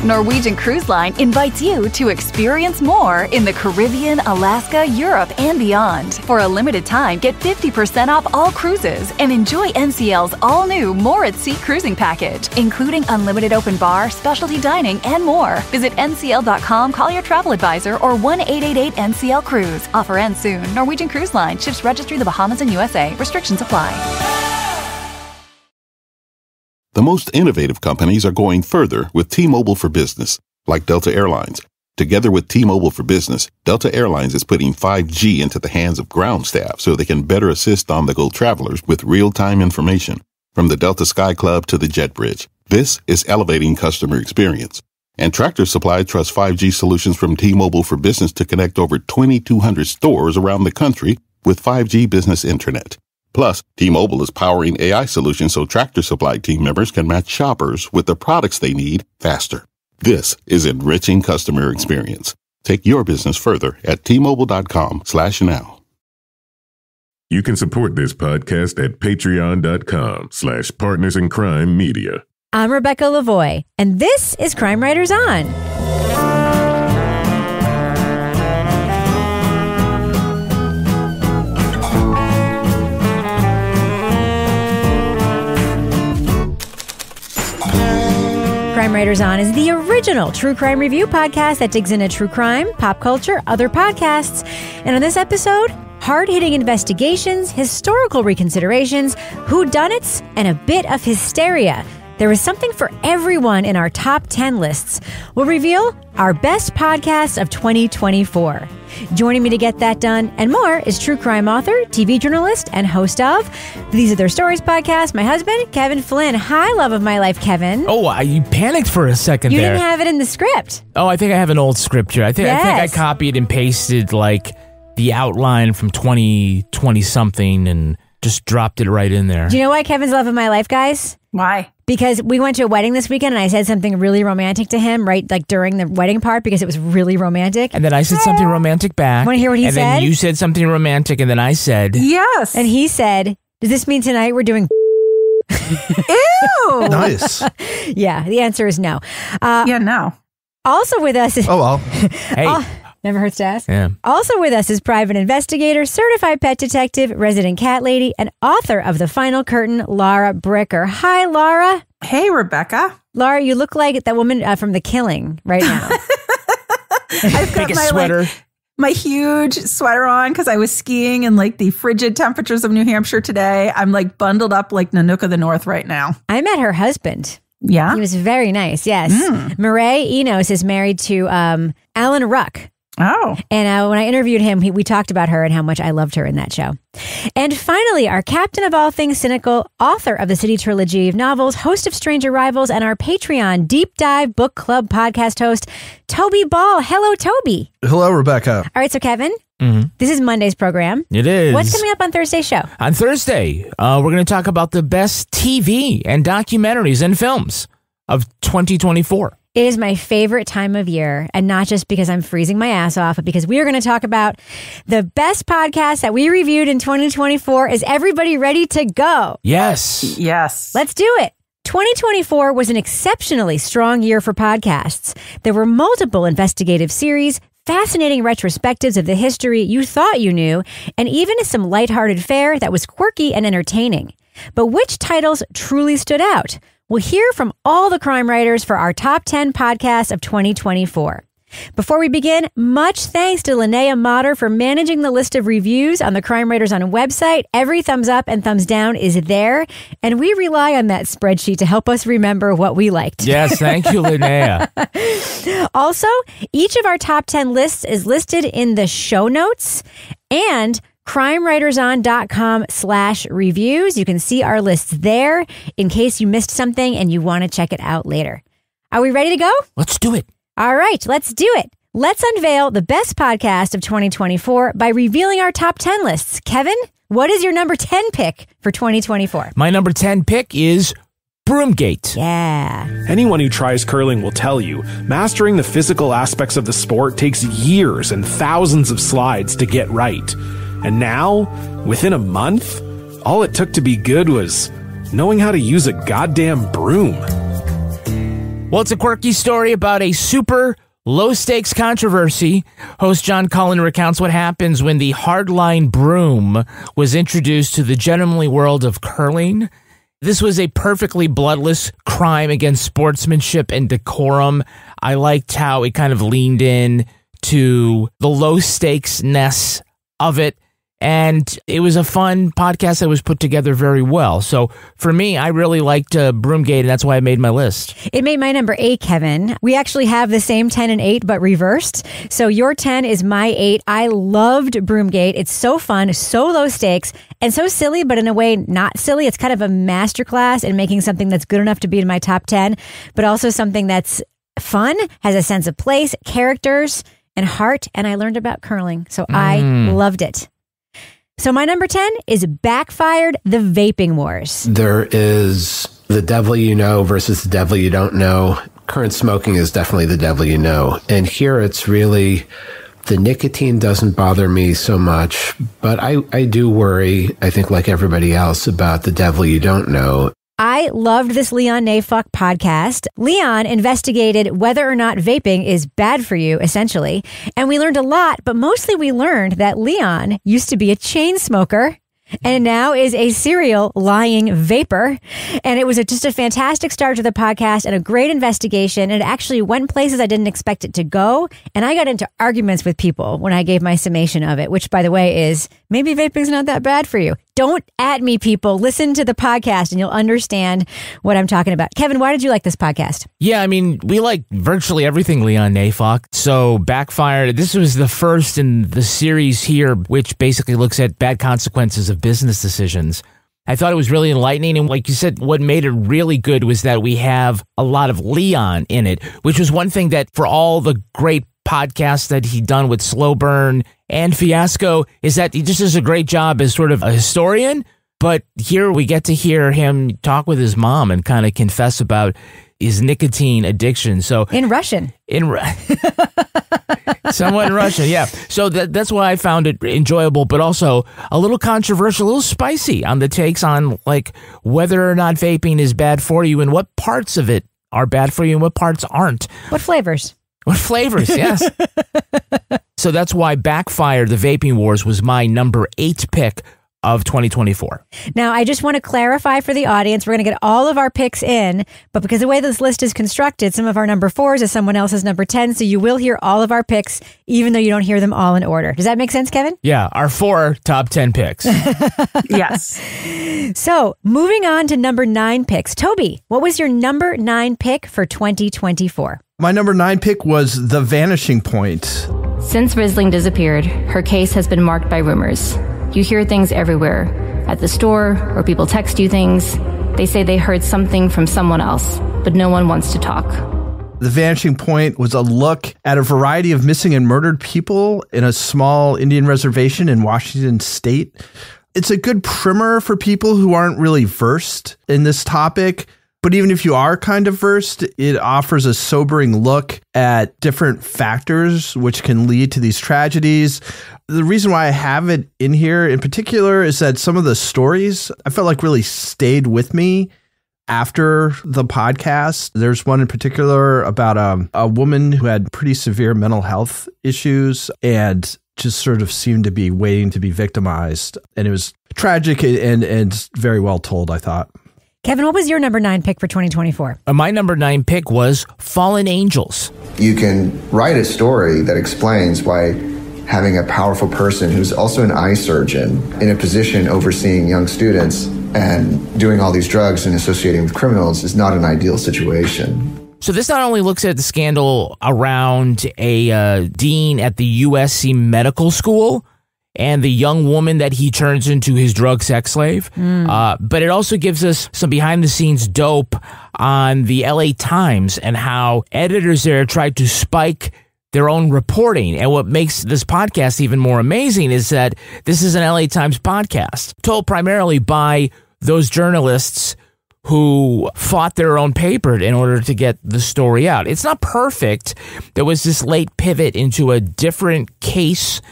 Norwegian Cruise Line invites you to experience more in the Caribbean, Alaska, Europe, and beyond. For a limited time, get 50% off all cruises and enjoy NCL's all-new More at Sea cruising package, including unlimited open bar, specialty dining, and more. Visit ncl.com, call your travel advisor, or 1-888-NCL-CRUISE. Offer ends soon. Norwegian Cruise Line. Ships registry the Bahamas and USA. Restrictions apply. The most innovative companies are going further with T-Mobile for Business, like Delta Airlines. Together with T-Mobile for Business, Delta Airlines is putting 5G into the hands of ground staff so they can better assist on-the-go travelers with real-time information. From the Delta Sky Club to the Jet Bridge, this is elevating customer experience. And Tractor Supply trusts 5G solutions from T-Mobile for Business to connect over 2,200 stores around the country with 5G business internet. Plus, T-Mobile is powering AI solutions so Tractor Supply team members can match shoppers with the products they need faster. This is enriching customer experience. Take your business further at T-Mobile.com/now. You can support this podcast at patreon.com/partnersincrimemedia. I'm Rebecca Lavoie, and this is Crime Writers On. Crime Writers On is the original true crime review podcast that digs into true crime, pop culture, other podcasts. And on this episode, hard-hitting investigations, historical reconsiderations, whodunits, and a bit of hysteria. There is something for everyone in our top 10 lists. We'll reveal our best podcasts of 2024. Joining me to get that done and more is true crime author, TV journalist, and host of These Are Their Stories podcast, my husband, Kevin Flynn. Hi, love of my life, Kevin. Oh, you panicked for a second You there. didn't have it in the script. Oh, I think I have an old script here. I think I copied and pasted like the outline from 2020 something and just dropped it right in there. Do you know why Kevin's love of my life, guys? Why? Because we went to a wedding this weekend and I said something really romantic to him, right? Like during the wedding part, because it was really romantic. And then I said something romantic back. Want to hear what he said? And then you said something romantic and then I said... Yes. And he said, does this mean tonight we're doing... Ew. Nice. Yeah, the answer is no. No. Also with us is... Oh, well. Hey. Never hurts to ask. Yeah. Also with us is private investigator, certified pet detective, resident cat lady, and author of The Final Curtain, Lara Bricker. Hi, Lara. Hey, Rebecca. Lara, you look like that woman from The Killing right now. I've got Take a sweater. My huge sweater on because I was skiing in like the frigid temperatures of New Hampshire today. I'm like bundled up like Nanook of the North right now. I met her husband. Yeah. He was very nice. Yes. Murray Enos is married to Alan Ruck. Oh. And when I interviewed him, we talked about her and how much I loved her in that show. And finally, our captain of all things cynical, author of the City Trilogy of novels, host of Strange Arrivals, and our Patreon Deep Dive Book Club podcast host, Toby Ball. Hello, Toby. Hello, Rebecca. All right, so Kevin, this is Monday's program. It is. What's coming up on Thursday's show? On Thursday, we're going to talk about the best TV and documentaries and films of 2024. It is my favorite time of year, and not just because I'm freezing my ass off, but because we are going to talk about the best podcast that we reviewed in 2024. Is everybody ready to go? Yes. Yes. Let's do it. 2024 was an exceptionally strong year for podcasts. There were multiple investigative series, fascinating retrospectives of the history you thought you knew, and even some lighthearted fare that was quirky and entertaining. But which titles truly stood out? We'll hear from all the crime writers for our top 10 podcasts of 2024. Before we begin, much thanks to Linnea Motter for managing the list of reviews on the Crime Writers On website. Every thumbs up and thumbs down is there, and we rely on that spreadsheet to help us remember what we liked. Yes, thank you, Linnea. Also, each of our top 10 lists is listed in the show notes and crimewriterson.com/reviews. You can see our lists there in case you missed something and you want to check it out later. Are we ready to go? Let's do it. All right, let's do it. Let's unveil the best podcast of 2024 by revealing our top 10 lists. Kevin, what is your number 10 pick for 2024? My number 10 pick is Broomgate. Yeah. Anyone who tries curling will tell you, mastering the physical aspects of the sport takes years and thousands of slides to get right. And now, within a month, all it took to be good was knowing how to use a goddamn broom. Well, it's a quirky story about a super low-stakes controversy. Host John Cullen recounts what happens when the hardline broom was introduced to the gentlemanly world of curling. This was a perfectly bloodless crime against sportsmanship and decorum. I liked how it kind of leaned in to the low-stakes-ness of it. And it was a fun podcast that was put together very well. So for me, I really liked Broomgate, and that's why I made my list. It made my number 8, Kevin. We actually have the same 10 and 8, but reversed. So your 10 is my 8. I loved Broomgate. It's so fun, so low stakes, and so silly, but in a way not silly. It's kind of a masterclass in making something that's good enough to be in my top 10, but also something that's fun, has a sense of place, characters, and heart. And I learned about curling. So I loved it. So my number 10 is Backfired, the Vaping Wars. There is the devil you know versus the devil you don't know. Current smoking is definitely the devil you know. And here it's really, the nicotine doesn't bother me so much, but I do worry, I think like everybody else, about the devil you don't know. I loved this Leon Nayfuck podcast. Leon investigated whether or not vaping is bad for you, essentially. And we learned a lot, but mostly we learned that Leon used to be a chain smoker and now is a serial lying vapor. And it was just a fantastic start to the podcast and a great investigation. It actually went places I didn't expect it to go. And I got into arguments with people when I gave my summation of it, which, by the way, is maybe vaping's not that bad for you. Don't at me, people. Listen to the podcast and you'll understand what I'm talking about. Kevin, why did you like this podcast? Yeah, I mean, we like virtually everything Leon Nayfuck. So Backfired, this was the first in the series here, which basically looks at bad consequences of business decisions. I thought it was really enlightening. And like you said, what made it really good was that we have a lot of Leon in it, which was one thing that for all the great podcasts that he'd done with Slow Burn and Fiasco is that he just does a great job as sort of a historian. But here we get to hear him talk with his mom and kind of confess about his nicotine addiction. So in Russian. Somewhat in Russian, yeah. So that's why I found it enjoyable, but also a little controversial, a little spicy on the takes on like whether or not vaping is bad for you and what parts of it are bad for you and what parts aren't. What flavors? What flavors, yes. So that's why Backfire, the Vaping Wars, was my number 8 pick of 2024. Now, I just want to clarify for the audience, we're going to get all of our picks in, but because the way this list is constructed, some of our number 4s is someone else's number 10, so you will hear all of our picks, even though you don't hear them all in order. Does that make sense, Kevin? Yeah, our 4 top 10 picks. Yes. So, moving on to number 9 picks. Toby, what was your number 9 pick for 2024? My number 9 pick was The Vanishing Point. Since Risling disappeared, her case has been marked by rumors. You hear things everywhere, at the store, or people text you things. They say they heard something from someone else, but no one wants to talk. The Vanishing Point was a look at a variety of missing and murdered people in a small Indian reservation in Washington state. It's a good primer for people who aren't really versed in this topic. But even if you are kind of versed, it offers a sobering look at different factors which can lead to these tragedies. The reason why I have it in here in particular is that some of the stories I felt like really stayed with me after the podcast. There's one in particular about a woman who had pretty severe mental health issues and just sort of seemed to be waiting to be victimized. And it was tragic and very well told, I thought. Kevin, what was your number 9 pick for 2024? My number 9 pick was Fallen Angels. You can write a story that explains why having a powerful person who's also an eye surgeon in a position overseeing young students and doing all these drugs and associating with criminals is not an ideal situation. So this not only looks at the scandal around a dean at the USC Medical School and the young woman that he turns into his drug sex slave, but it also gives us some behind-the-scenes dope on the LA Times and how editors there tried to spike their own reporting. And what makes this podcast even more amazing is that this is an LA Times podcast told primarily by those journalists who fought their own paper in order to get the story out. It's not perfect. There was this late pivot into a different case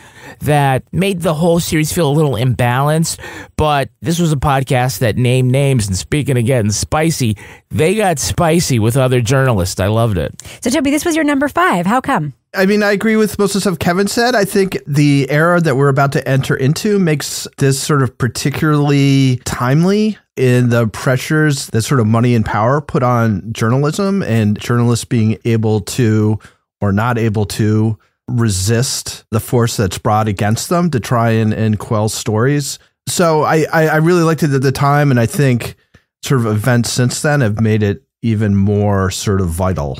that made the whole series feel a little imbalanced, but this was a podcast that named names, and speaking of getting spicy, they got spicy with other journalists. I loved it. So, Toby, this was your number 5. How come? I mean, I agree with most of the stuff Kevin said. I think the era that we're about to enter into makes this sort of particularly timely in the pressures that sort of money and power put on journalism, and journalists being able to or not able to resist the force that's brought against them to try and quell stories. So I really liked it at the time, and I think sort of events since then have made it even more sort of vital.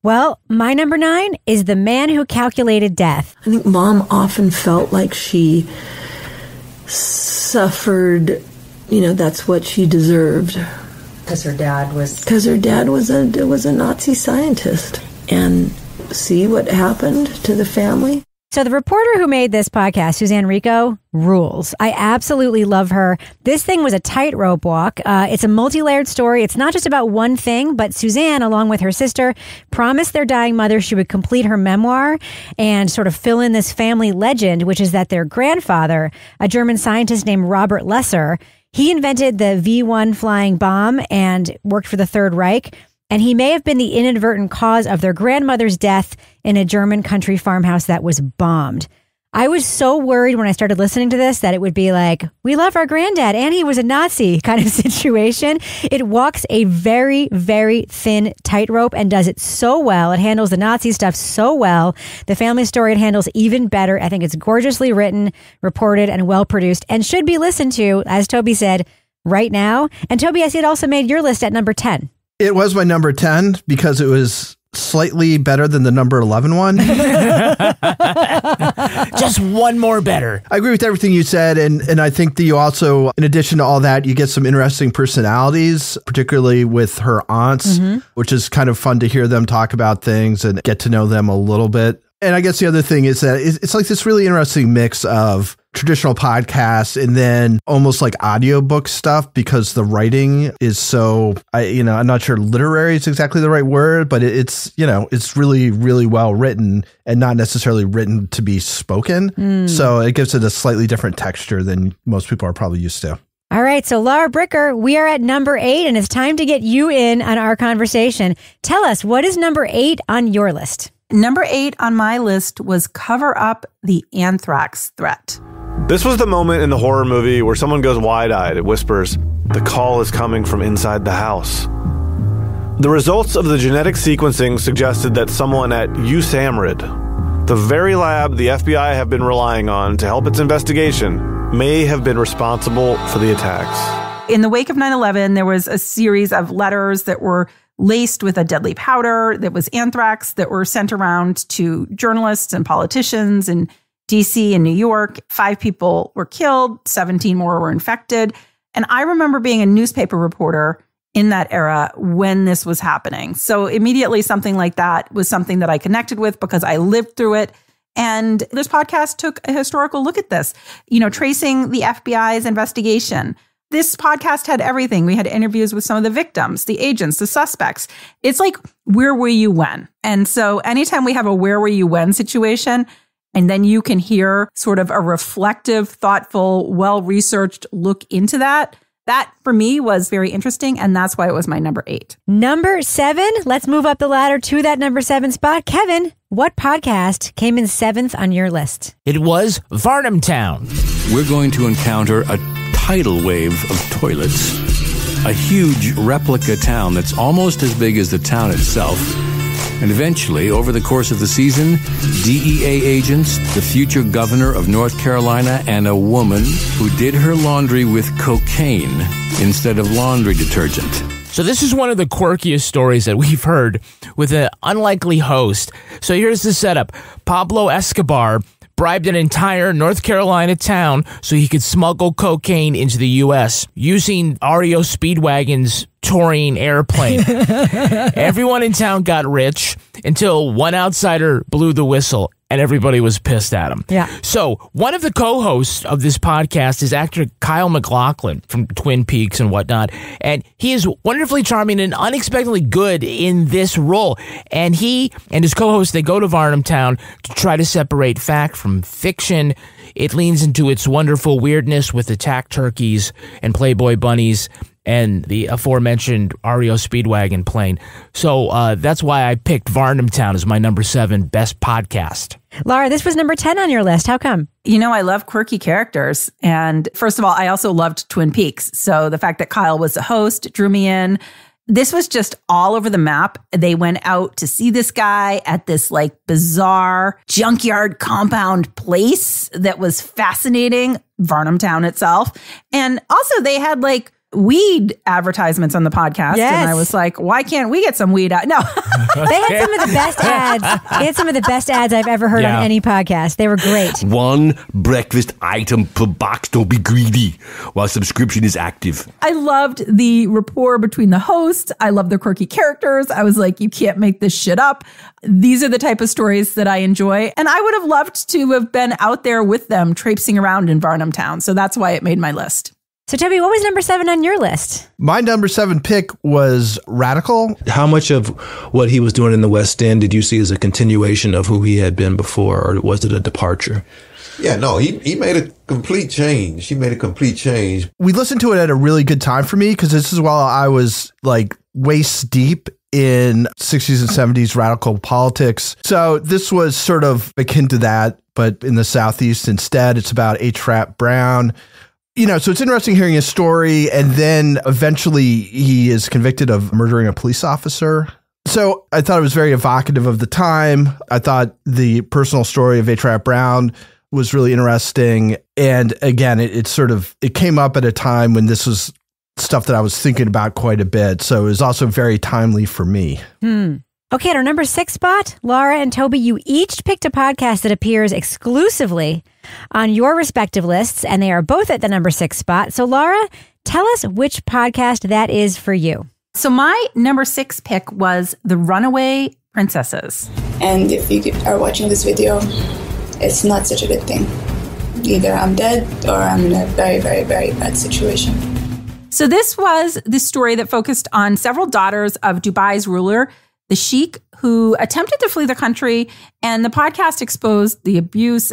Well, my number 9 is The Man Who Calculated Death. I think Mom often felt like she suffered, that's what she deserved. Because her dad was a Nazi scientist. And see what happened to the family. So the reporter who made this podcast, Suzanne Rico, rules. I absolutely love her. This thing was a tightrope walk. It's a multi-layered story. It's not just about one thing, but Suzanne, along with her sister, promised their dying mother she would complete her memoir and sort of fill in this family legend, which is that their grandfather, a German scientist named Robert Lesser, he invented the V1 flying bomb and worked for the Third Reich. And he may have been the inadvertent cause of their grandmother's death in a German country farmhouse that was bombed. I was so worried when I started listening to this that it would be like, we love our granddad and he was a Nazi kind of situation. It walks a very, very thin tightrope and does it so well. It handles the Nazi stuff so well. The family story it handles even better. I think it's gorgeously written, reported, and well produced, and should be listened to, as Toby said, right now. And Toby, I see it also made your list at number 10. It was my number 10 because it was slightly better than the number 11 one. Just one more better. I agree with everything you said. And I think that you also, in addition to all that, you get some interesting personalities, particularly with her aunts, which is kind of fun to hear them talk about things and get to know them a little bit. And I guess the other thing is that it's like this really interesting mix of traditional podcasts and then almost like audiobook stuff, because the writing is so, I'm not sure literary is exactly the right word, but it's really, really well written and not necessarily written to be spoken. So it gives it a slightly different texture than most people are probably used to. All right. So Lara Bricker, we are at number 8 and it's time to get you in on our conversation. Tell us, what is number 8 on your list? Number 8 on my list was Cover Up the Anthrax Threat. This was the moment in the horror movie where someone goes wide-eyed. It whispers, "The call is coming from inside the house." The results of the genetic sequencing suggested that someone at USAMRIID, the very lab the FBI have been relying on to help its investigation, may have been responsible for the attacks. In the wake of 9/11, there was a series of letters that were laced with a deadly powder that was anthrax that were sent around to journalists and politicians in DC and New York. 5 people were killed, 17 more were infected. And I remember being a newspaper reporter in that era when this was happening. So immediately something like that was something that I connected with because I lived through it. And this podcast took a historical look at this, tracing the FBI's investigation. This podcast had everything. We had interviews with some of the victims, the agents, the suspects. It's like, where were you when? And so anytime we have a where were you when situation, and then you can hear sort of a reflective, thoughtful, well-researched look into that, that for me was very interesting. And that's why it was my number 8. Number 7. Let's move up the ladder to that number 7 spot. Kevin, what podcast came in 7th on your list? It was Varnamtown. We're going to encounter a tidal wave of toilets. A huge replica town that's almost as big as the town itself. And eventually, over the course of the season, DEA agents, the future governor of North Carolina, and a woman who did her laundry with cocaine instead of laundry detergent. So this is one of the quirkiest stories that we've heard with an unlikely host. So here's the setup. Pablo Escobar bribed an entire North Carolina town so he could smuggle cocaine into the U.S. using REO Speedwagon's touring airplane. Everyone in town got rich until one outsider blew the whistle. and everybody was pissed at him. Yeah. So one of the co-hosts of this podcast is actor Kyle MacLachlan from Twin Peaks and whatnot, and he is wonderfully charming and unexpectedly good in this role. And he and his co-host, they go to Varnamtown to try to separate fact from fiction. It leans into its wonderful weirdness with attack turkeys and Playboy bunnies and the aforementioned REO Speedwagon plane. So that's why I picked Varnamtown as my number 7 best podcast. Lara, this was number 10 on your list. How come? You know, I love quirky characters. And first of all, I also loved Twin Peaks. So the fact that Kyle was the host drew me in. This was just all over the map. They went out to see this guy at this like bizarre junkyard compound place that was fascinating, Varnamtown itself. And also they had like weed advertisements on the podcast. Yes. And I was like, why can't we get some weed out? No. They had some of the best ads. They had some of the best ads I've ever heard on any podcast. They were great. 1 breakfast item per box. Don't be greedy while subscription is active. I loved the rapport between the hosts. I love the quirky characters. I was like, you can't make this shit up. These are the type of stories that I enjoy. And I would have loved to have been out there with them traipsing around in Varnamtown. So that's why it made my list. So, Toby, what was number 7 on your list? My number 7 pick was Radical. How much of what he was doing in the West End did you see as a continuation of who he had been before, or was it a departure? Yeah, no, he made a complete change. He made a complete change. We listened to it at a really good time for me because this is while I was like waist deep in 60s and 70s radical politics. So this was sort of akin to that, but in the Southeast instead. It's about H. Brown. You know, so it's interesting hearing his story, and then eventually he is convicted of murdering a police officer. So I thought it was very evocative of the time. I thought the personal story of H. Brown was really interesting. And again, it came up at a time when this was stuff that I was thinking about quite a bit. So it was also very timely for me. Okay, at our number 6 spot, Lara and Toby, you each picked a podcast that appears exclusively on your respective lists, and they are both at the number 6 spot. So, Lara, tell us which podcast that is for you. So my number 6 pick was The Runaway Princesses. And if you are watching this video, it's not such a good thing. Either I'm dead or I'm in a very, very, very bad situation. So this was the story that focused on several daughters of Dubai's ruler, the Sheikh, who attempted to flee the country, and the podcast exposed the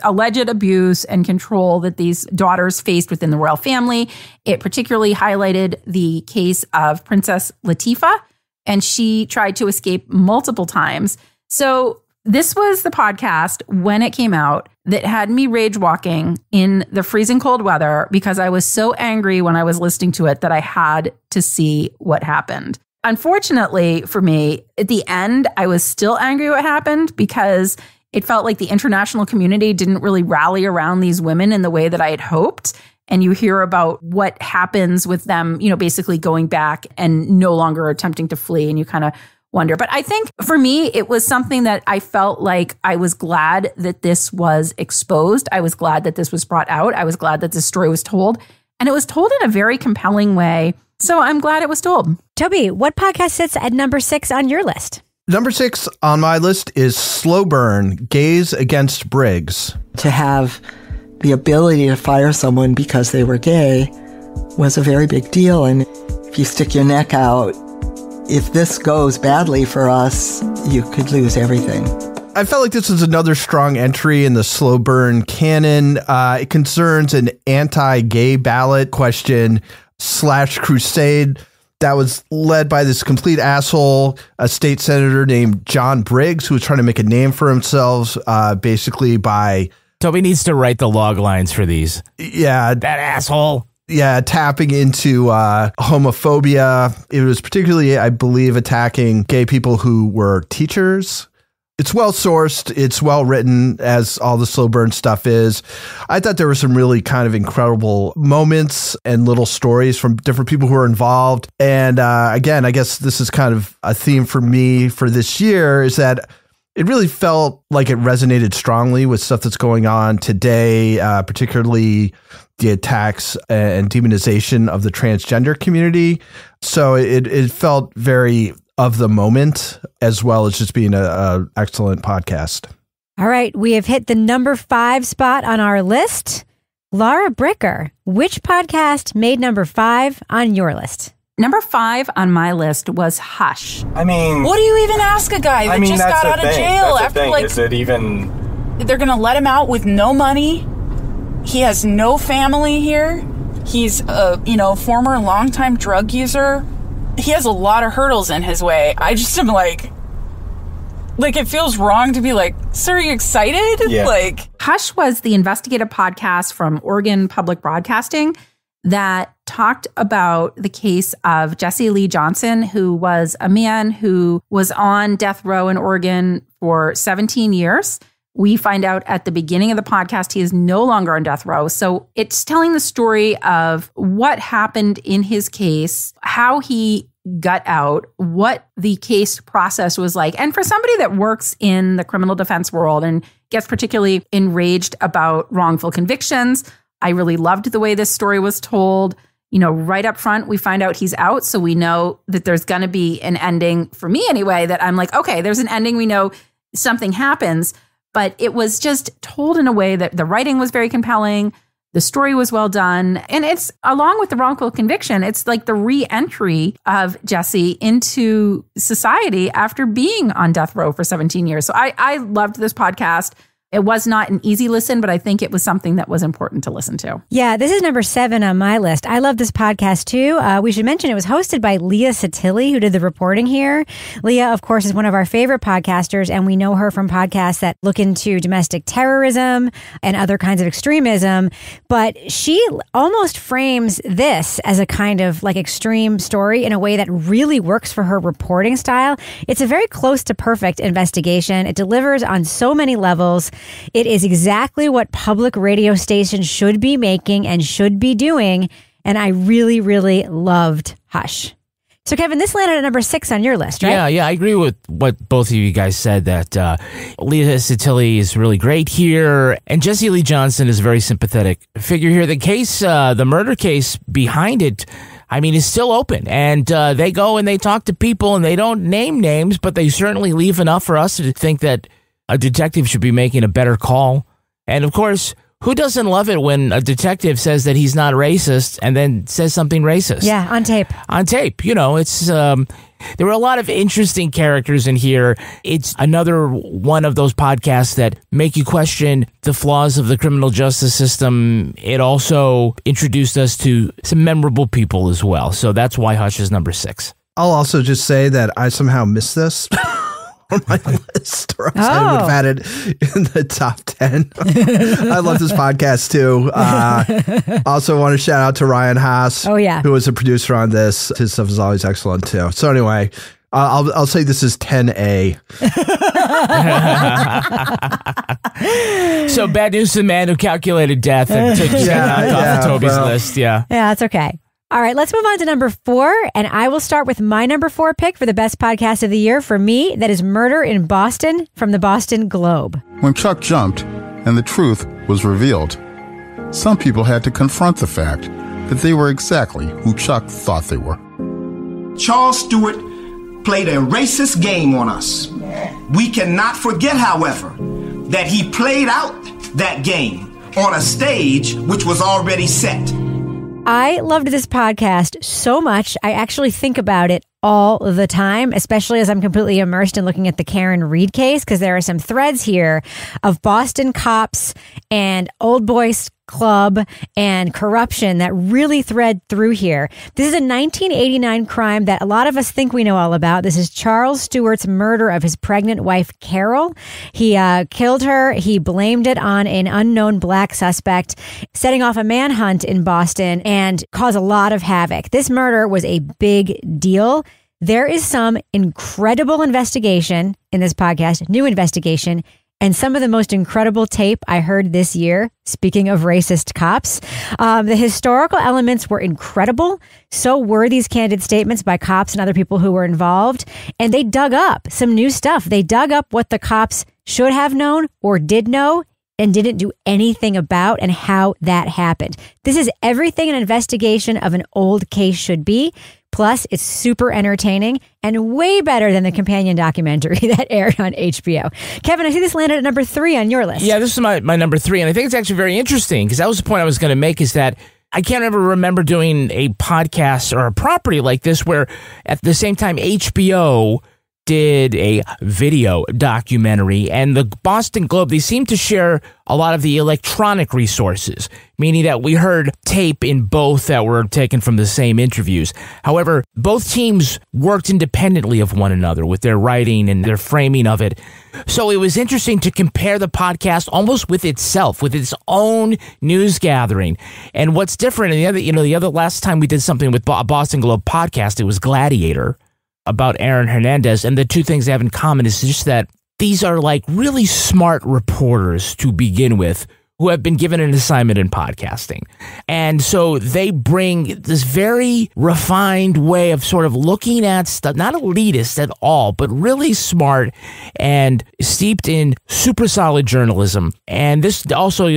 alleged abuse and control that these daughters faced within the royal family. It particularly highlighted the case of Princess Latifah, and she tried to escape multiple times. So this was the podcast, when it came out, that had me rage walking in the freezing cold weather because I was so angry when I was listening to it that I had to see what happened. Unfortunately for me, at the end, I was still angry what happened because it felt like the international community didn't really rally around these women in the way that I had hoped. And you hear about what happens with them, you know, basically going back and no longer attempting to flee, and you kind of wonder. But I think for me, it was something that I felt like I was glad that this was exposed. I was glad that this was brought out. I was glad that this story was told. And it was told in a very compelling way. So I'm glad it was told. Toby, what podcast sits at number 6 on your list? Number 6 on my list is Slow Burn, Gays Against Briggs. To have the ability to fire someone because they were gay was a very big deal. And if you stick your neck out, if this goes badly for us, you could lose everything. I felt like this was another strong entry in the slow burn canon. It concerns an anti-gay ballot question / crusade that was led by this complete asshole, a state senator named John Briggs, who was trying to make a name for himself, basically by... Toby needs to write the log lines for these. Yeah. That asshole. Yeah, tapping into homophobia. It was particularly, I believe, attacking gay people who were teachers. It's well sourced. It's well written, as all the slow burn stuff is. I thought there were some really kind of incredible moments and little stories from different people who were involved. And again, I guess this is kind of a theme for me for this year, is that it really felt like it resonated strongly with stuff that's going on today, particularly the attacks and demonization of the transgender community. So it felt very of the moment, as well as just being an excellent podcast. All right, we have hit the number 5 spot on our list. Lara Bricker, which podcast made number 5 on your list? Number 5 on my list was Hush. I mean, what do you even ask a guy that just got out of jail after like? Is it even? They're gonna let him out with no money. He has no family here. He's a former longtime drug user. He has a lot of hurdles in his way. I just am like it feels wrong to be like, sir, are you excited? Yeah. Hush was the investigative podcast from Oregon Public Broadcasting that talked about the case of Jesse Lee Johnson, who was a man who was on death row in Oregon for 17 years. We find out at the beginning of the podcast he is no longer on death row. So it's telling the story of what happened in his case, how he got out, what the case process was like. And for somebody that works in the criminal defense world and gets particularly enraged about wrongful convictions, I really loved the way this story was told. Right up front, we find out he's out. So we know that there's going to be an ending, for me anyway, that I'm like, okay, there's an ending. We know something happens. But it was just told in a way that the writing was very compelling. The story was well done. And it's, along with the wrongful conviction, it's like the re-entry of Jesse into society after being on death row for 17 years. So I loved this podcast. It was not an easy listen, but I think it was something that was important to listen to. Yeah, this is number 7 on my list. I love this podcast too. We should mention it was hosted by Leah Satilli, who did the reporting here. Leah, of course, is one of our favorite podcasters, and we know her from podcasts that look into domestic terrorism and other kinds of extremism. But she almost frames this as a kind of extreme story in a way that really works for her reporting style. It's a very close to perfect investigation. It delivers on so many levels. It is exactly what public radio stations should be making and should be doing. And I really, really loved Hush. So, Kevin, this landed at number 6 on your list, right? Yeah, I agree with what both of you guys said, that Leah Satilli is really great here, and Jesse Lee Johnson is a very sympathetic figure here. The case, the murder case behind it, is still open, and they go and they talk to people, and they don't name names, but they certainly leave enough for us to think that a detective should be making a better call. And of course, who doesn't love it when a detective says that he's not racist and then says something racist? Yeah, on tape. On tape. It's there were a lot of interesting characters in here. It's another one of those podcasts that make you question the flaws of the criminal justice system. It also introduced us to some memorable people as well. So that's why Hush is number 6. I'll also just say that I somehow missed this on my list, or else I would have had it in the top 10. I love this podcast too. Also want to shout out to Ryan Haas, who was a producer on this. His stuff is always excellent too. So anyway, I'll say this is 10A. So bad news to the man who calculated death and took off Toby's list. Yeah, that's okay. All right, let's move on to number 4, and I will start with my number 4 pick for the best podcast of the year. For me, that is Murder in Boston from the Boston Globe. When Chuck jumped and the truth was revealed, some people had to confront the fact that they were exactly who Chuck thought they were. Charles Stewart played a racist game on us. We cannot forget, however, that he played out that game on a stage which was already set. I loved this podcast so much. I actually think about it all the time, especially as I'm completely immersed in looking at the Karen Reed case, because there are some threads here of Boston cops and old boys club and corruption that really thread through here. This is a 1989 crime that a lot of us think we know all about. This is Charles Stewart's murder of his pregnant wife, Carol. He killed her. He blamed it on an unknown black suspect, setting off a manhunt in Boston and caused a lot of havoc. This murder was a big deal. There is some incredible investigation in this podcast, new investigation, and some of the most incredible tape I heard this year, speaking of racist cops. The historical elements were incredible. So were these candid statements by cops and other people who were involved. And they dug up some new stuff. They dug up what the cops should have known or did know and didn't do anything about, and how that happened. This is everything an investigation of an old case should be. Plus, it's super entertaining and way better than the companion documentary that aired on HBO. Kevin, I see this landed at number 3 on your list. Yeah, this is my number 3, and I think it's actually very interesting because that was the point I was going to make, is that I can't ever remember doing a podcast or a property like this where at the same time HBO did a video documentary, and the Boston Globe, they seem to share a lot of the electronic resources, meaning that we heard tape in both that were taken from the same interviews. However, both teams worked independently of one another with their writing and their framing of it. So it was interesting to compare the podcast almost with itself, with its own news gathering. And what's different, and the other last time we did something with a Boston Globe podcast, it was Gladiator, about Aaron Hernandez, and the two things they have in common is just that these are like really smart reporters to begin with who have been given an assignment in podcasting. And so they bring this very refined way of sort of looking at stuff, not elitist at all, but really smart and steeped in super solid journalism. And this also,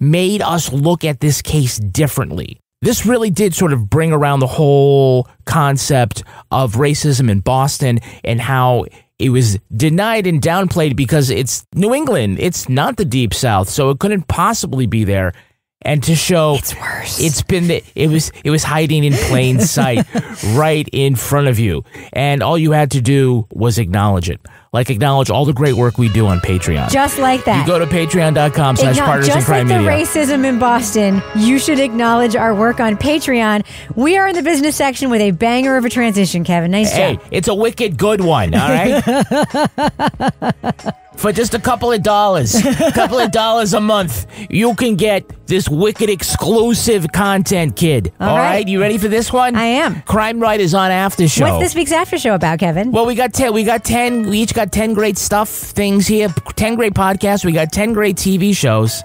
made us look at this case differently. This really did sort of bring around the whole concept of racism in Boston and how it was denied and downplayed because it's New England. It's not the Deep South, so it couldn't possibly be there. And to show it's worse. It was hiding in plain sight right in front of you. And all you had to do was acknowledge it. Like acknowledge all the great work we do on Patreon. Just like that. You go to patreon.com/partners in crime media. Just like the racism in Boston, you should acknowledge our work on Patreon. We are in the business section with a banger of a transition, Kevin. Nice job. Hey, it's a wicked good one, all right? For just a couple of dollars a month, you can get this wicked exclusive content, kid. All right? You ready for this one? I am. Crime Writers on After Show. What's this week's After Show about, Kevin? Well, we got 10. We each got 10 great things here. 10 great podcasts. We got 10 great TV shows.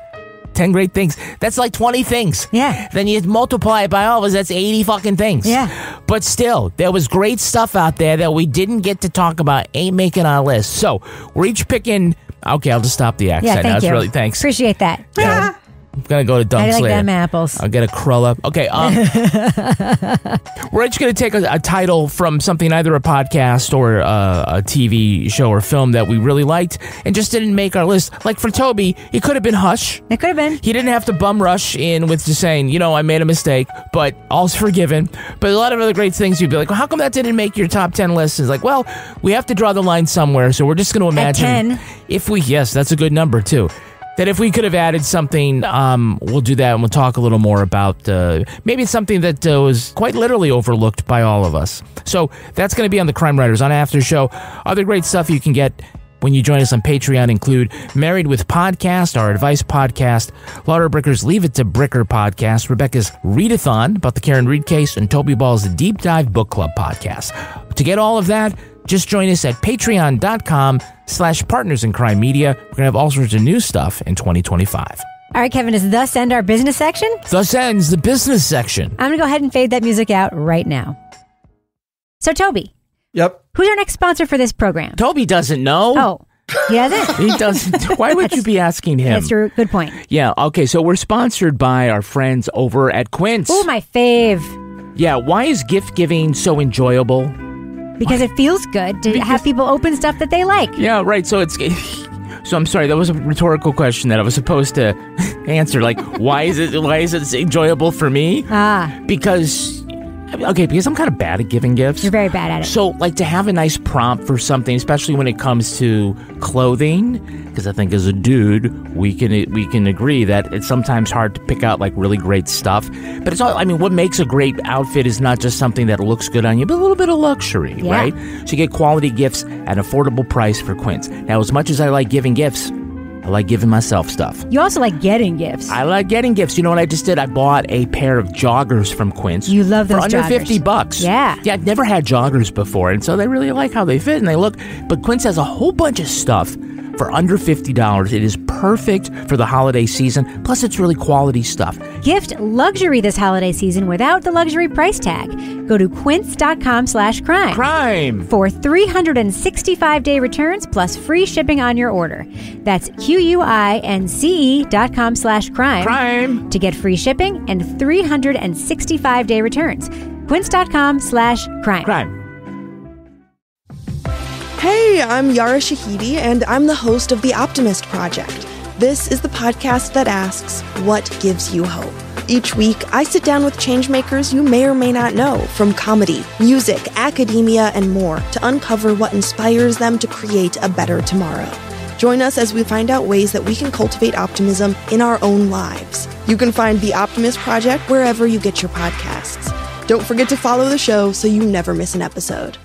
10 great things. That's like 20 things. Yeah. Then you multiply it by all of us, that's 80 fucking things. Yeah. But still, there was great stuff out there that we didn't get to talk about, ain't making our list. So, we're each picking... Okay, I'll just stop the accent. Yeah, thank you. Thanks. Appreciate that. Yeah. I'm going to go to Dunks I like later. them apples. I'll get a curl up. Okay, we're just going to take a title from something, either a podcast or a TV show or film that we really liked and just didn't make our list. Like for Toby, it could have been Hush. It could have been. He didn't have to bum rush in with just saying, I made a mistake, but all's forgiven. But a lot of other great things, you'd be like, well, how come that didn't make your top 10 list? It's like, well, we have to draw the line somewhere, so we're just going to imagine. At 10. Yes, that's a good number too. That if we could have added something, we'll do that and we'll talk a little more about maybe it's something that was quite literally overlooked by all of us. So that's going to be on the Crime Writers on After Show. Other great stuff you can get when you join us on Patreon include Married with Podcast, our advice podcast, Lara Bricker's Leave It to Bricker podcast, Rebecca's Readathon about the Karen Reed case, and Toby Ball's Deep Dive Book Club podcast. To get all of that, just join us at patreon.com/partners in crime media. We're going to have all sorts of new stuff in 2025. All right, Kevin, does thus end our business section? Thus ends the business section. I'm going to go ahead and fade that music out right now. So, Toby. Yep. Who's our next sponsor for this program? Toby doesn't know. Oh, he doesn't? He doesn't. Why would you be asking him? That's a good point. Yeah, okay, so we're sponsored by our friends over at Quince. Oh, my fave. Yeah, why is gift giving so enjoyable? Because it feels good to have people open stuff that they like. Yeah, right. So I'm sorry, that was a rhetorical question that I was supposed to answer. Like, why is it enjoyable for me? Because I'm kind of bad at giving gifts. You're very bad at it. So, like, to have a nice prompt for something, especially when it comes to clothing, because I think as a dude, we can agree that it's sometimes hard to pick out, like, really great stuff. But it's all, what makes a great outfit is not just something that looks good on you, but a little bit of luxury, right? So you get quality gifts at an affordable price for Quince. Now, as much as I like giving gifts, I like giving myself stuff. You also like getting gifts. I like getting gifts. You know what I just did? I bought a pair of joggers from Quince. You love those for under joggers. $50. Yeah. Yeah, I've never had joggers before, and so they really like how they fit and they look. But Quince has a whole bunch of stuff for under $50. It is perfect for the holiday season. Plus, it's really quality stuff. Gift luxury this holiday season without the luxury price tag. Go to quince.com/crime. Crime! For 365-day returns plus free shipping on your order. That's QUINCE.com/crime. Crime! To get free shipping and 365-day returns. quince.com/crime. Hey, I'm Yara Shahidi, and I'm the host of The Optimist Project. This is the podcast that asks, what gives you hope? Each week, I sit down with changemakers you may or may not know, from comedy, music, academia, and more, to uncover what inspires them to create a better tomorrow. Join us as we find out ways that we can cultivate optimism in our own lives. You can find The Optimist Project wherever you get your podcasts. Don't forget to follow the show so you never miss an episode.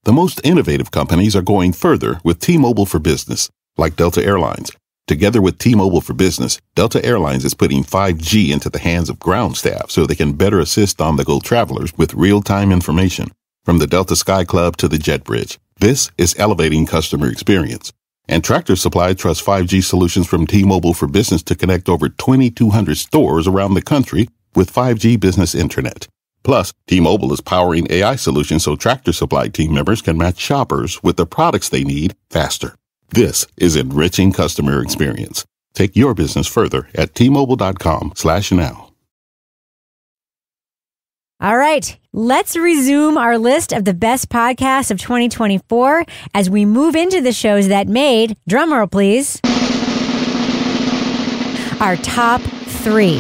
The most innovative companies are going further with T-Mobile for Business, like Delta Airlines. Together with T-Mobile for Business, Delta Airlines is putting 5G into the hands of ground staff so they can better assist on-the-go travelers with real-time information. From the Delta Sky Club to the Jet Bridge, this is elevating customer experience. And Tractor Supply trusts 5G solutions from T-Mobile for Business to connect over 2,200 stores around the country with 5G business internet. Plus, T-Mobile is powering AI solutions so Tractor Supply team members can match shoppers with the products they need faster. This is enriching customer experience. Take your business further at T-Mobile.com/now. All right, let's resume our list of the best podcasts of 2024 as we move into the shows that made, drumroll please, our top 3.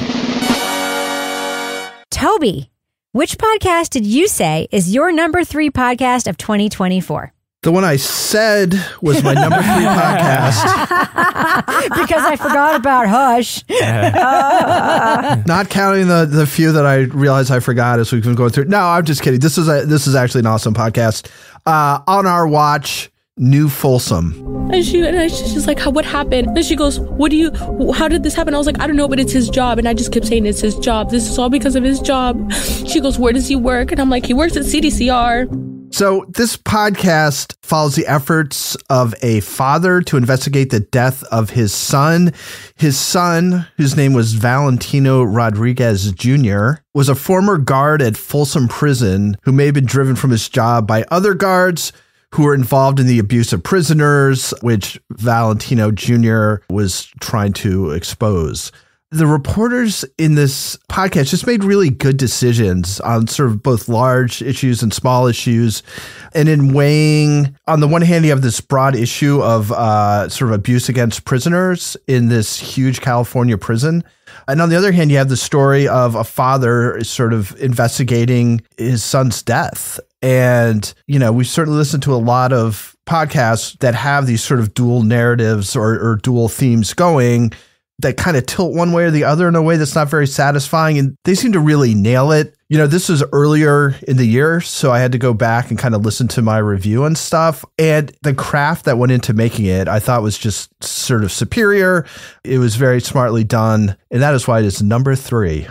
Toby, which podcast did you say is your number 3 podcast of 2024? The one I said was my number 3 podcast. Because I forgot about Hush. Not counting the few that I realized I forgot as we've been going through. No, I'm just kidding. This is actually an awesome podcast. On our watch, New Folsom. And she's like, what happened? And she goes, how did this happen? I was like, I don't know, but it's his job. And I just kept saying it's his job. This is all because of his job. She goes, where does he work? And I'm like, he works at CDCR. So this podcast follows the efforts of a father to investigate the death of his son. His son, whose name was Valentino Rodriguez Jr., was a former guard at Folsom Prison who may have been driven from his job by other guards who were involved in the abuse of prisoners, which Valentino Jr. was trying to expose. The reporters in this podcast just made really good decisions on sort of both large issues and small issues. And in weighing, on the one hand, you have this broad issue of sort of abuse against prisoners in this huge California prison. And on the other hand, you have the story of a father sort of investigating his son's death. And, you know, we've certainly listened to a lot of podcasts that have these sort of dual narratives or dual themes going that kind of tilt one way or the other in a way that's not very satisfying. And they seem to really nail it. You know, this was earlier in the year, so I had to go back and kind of listen to my review and stuff. And the craft that went into making it, I thought was just sort of superior. It was very smartly done. And that is why it is number 3.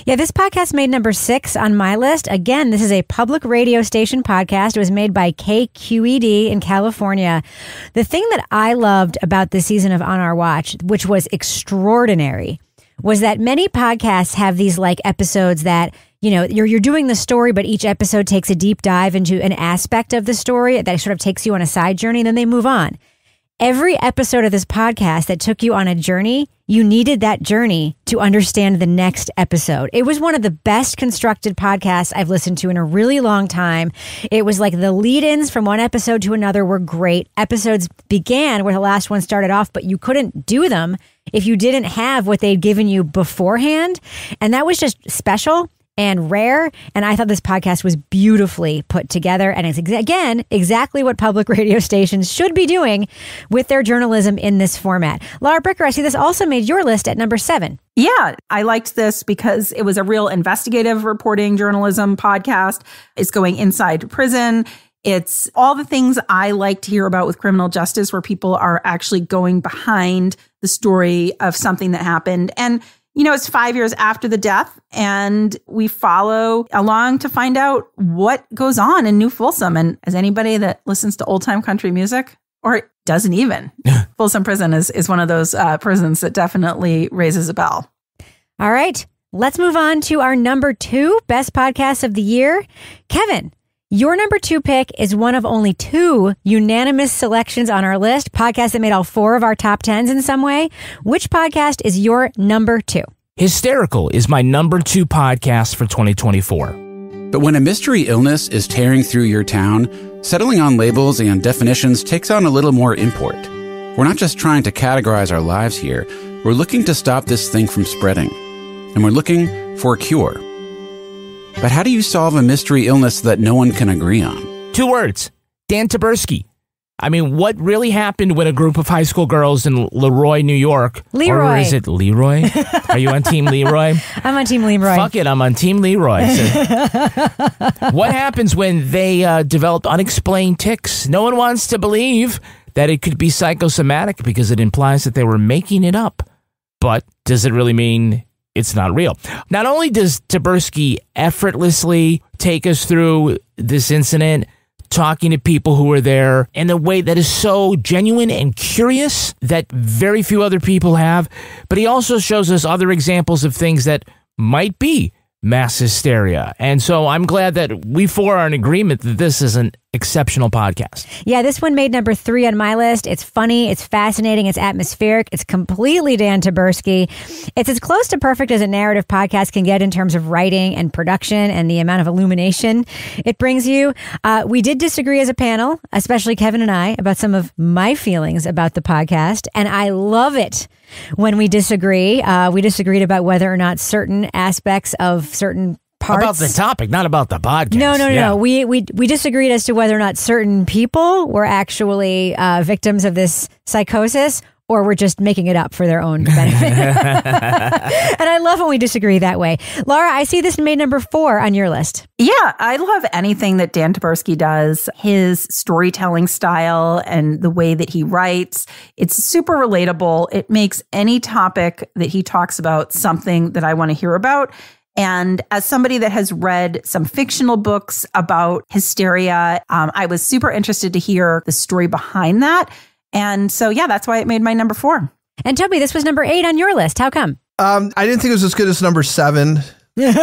Yeah, this podcast made number 6 on my list. Again, this is a public radio station podcast. It was made by KQED in California. The thing that I loved about this season of On Our Watch, which was extraordinary, was that many podcasts have these like episodes that, you know, you're doing the story, but each episode takes a deep dive into an aspect of the story that sort of takes you on a side journey, and then they move on. Every episode of this podcast that took you on a journey, you needed that journey to understand the next episode. It was one of the best constructed podcasts I've listened to in a really long time. It was like the lead-ins from one episode to another were great. Episodes began where the last one started off, but you couldn't do them if you didn't have what they'd given you beforehand. And that was just special and rare. And I thought this podcast was beautifully put together. And it's, again, exactly what public radio stations should be doing with their journalism in this format. Lara Bricker, I see this also made your list at number 7. Yeah, I liked this because it was a real investigative reporting journalism podcast. It's going inside prison. It's all the things I like to hear about with criminal justice, where people are actually going behind the story of something that happened. And you know, it's 5 years after the death, and we follow along to find out what goes on in New Folsom. And as anybody that listens to old time country music, or doesn't even, Folsom Prison is one of those prisons that definitely raises a bell. All right, let's move on to our number 2 best podcast of the year. Kevin, your number 2 pick is one of only 2 unanimous selections on our list, podcasts that made all 4 of our top 10s in some way. Which podcast is your number 2? Hysterical is my number 2 podcast for 2024. But when a mystery illness is tearing through your town, settling on labels and definitions takes on a little more import. We're not just trying to categorize our lives here. We're looking to stop this thing from spreading. And we're looking for a cure. But how do you solve a mystery illness that no one can agree on? 2 words. Dan Taberski. I mean, what really happened when a group of high school girls in Leroy, New York... Leroy. Or is it Leroy? Are you on Team Leroy? I'm on Team Leroy. Fuck it, I'm on Team Leroy. What happens when they develop unexplained tics? No one wants to believe that it could be psychosomatic because it implies that they were making it up. But does it really mean it's not real? Not only does Taberski effortlessly take us through this incident, talking to people who were there in a way that is so genuine and curious that very few other people have, but he also shows us other examples of things that might be mass hysteria. And so I'm glad that we 4 are in agreement that this is an exceptional podcast. Yeah, this one made number 3 on my list. It's funny, it's fascinating, it's atmospheric, it's completely Dan Taberski. It's as close to perfect as a narrative podcast can get in terms of writing and production and the amount of illumination it brings you. We did disagree as a panel, especially Kevin and I, about some of my feelings about the podcast, and I love it when we disagree. We disagreed about whether or not certain aspects of certain parts. About the topic, not about the podcast. No. We disagreed as to whether or not certain people were actually victims of this psychosis or were just making it up for their own benefit. And I love when we disagree that way. Lara, I see this made number 4 on your list. Yeah, I love anything that Dan Taberski does. His storytelling style and the way that he writes, it's super relatable. It makes any topic that he talks about something that I want to hear about. And as somebody that has read some fictional books about hysteria, I was super interested to hear the story behind that. And so, yeah, that's why it made my number 4. And Toby, this was number 8 on your list. How come? I didn't think it was as good as number 7. Slightly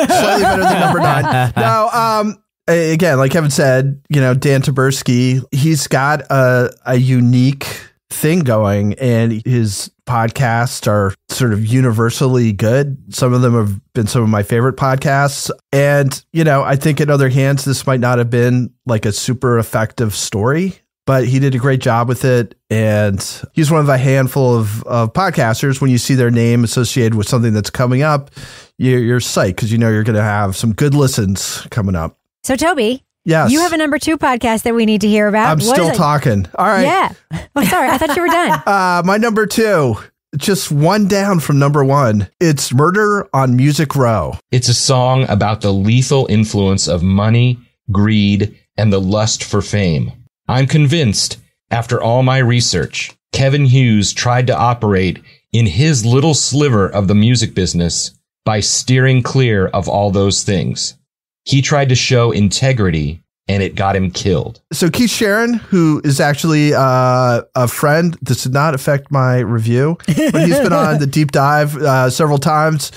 better than number 9. No, again, like Kevin said, Dan Taberski, he's got a unique thing going, and his podcasts are sort of universally good. Some of them have been some of my favorite podcasts. And, I think in other hands, this might not have been like a super effective story, but he did a great job with it. And he's one of a handful of podcasters. When you see their name associated with something that's coming up, you're psyched because you're going to have some good listens coming up. So, Toby, yes, you have a number 2 podcast that we need to hear about. I'm still talking. All right. Yeah. Oh, sorry. I thought you were done. My number 2, just one down from number 1. It's Murder on Music Row. It's a song about the lethal influence of money, greed, and the lust for fame. I'm convinced, after all my research, Kevin Hughes tried to operate in his little sliver of the music business by steering clear of all those things. He tried to show integrity, and it got him killed. So Keith Sharon, who is actually a friend, this did not affect my review, but he's been on the deep dive several times.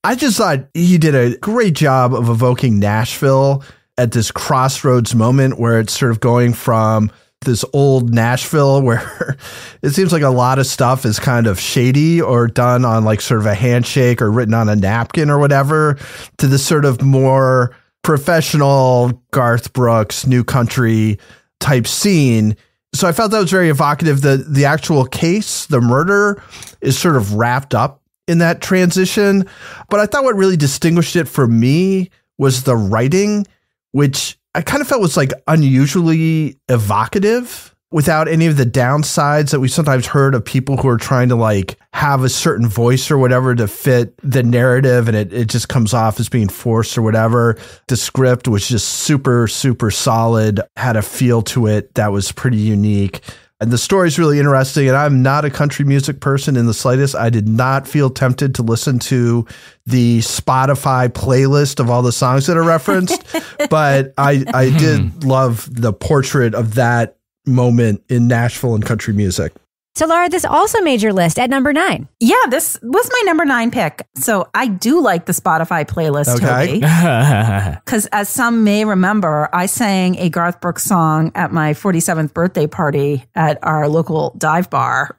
I just thought he did a great job of evoking Nashville at this crossroads moment where it's sort of going from this old Nashville where it seems like a lot of stuff is kind of shady or done on like sort of a handshake or written on a napkin or whatever, to this sort of more professional Garth Brooks, new country type scene. So I felt that was very evocative. The actual case, the murder, is sort of wrapped up in that transition. But I thought what really distinguished it for me was the writing, which I kind of felt was like unusually evocative without any of the downsides that we sometimes heard of people who are trying to like have a certain voice or whatever to fit the narrative. And it just comes off as being forced or whatever. The script was just super, super solid, had a feel to it that was pretty unique. And the story's really interesting. And I'm not a country music person in the slightest. I did not feel tempted to listen to the Spotify playlist of all the songs that are referenced. But I did love the portrait of that moment in Nashville and country music. So, Lara, this also made your list at number 9. Yeah, this was my number 9 pick. So I do like the Spotify playlist, okay. Toby. Because as some may remember, I sang a Garth Brooks song at my 47th birthday party at our local dive bar.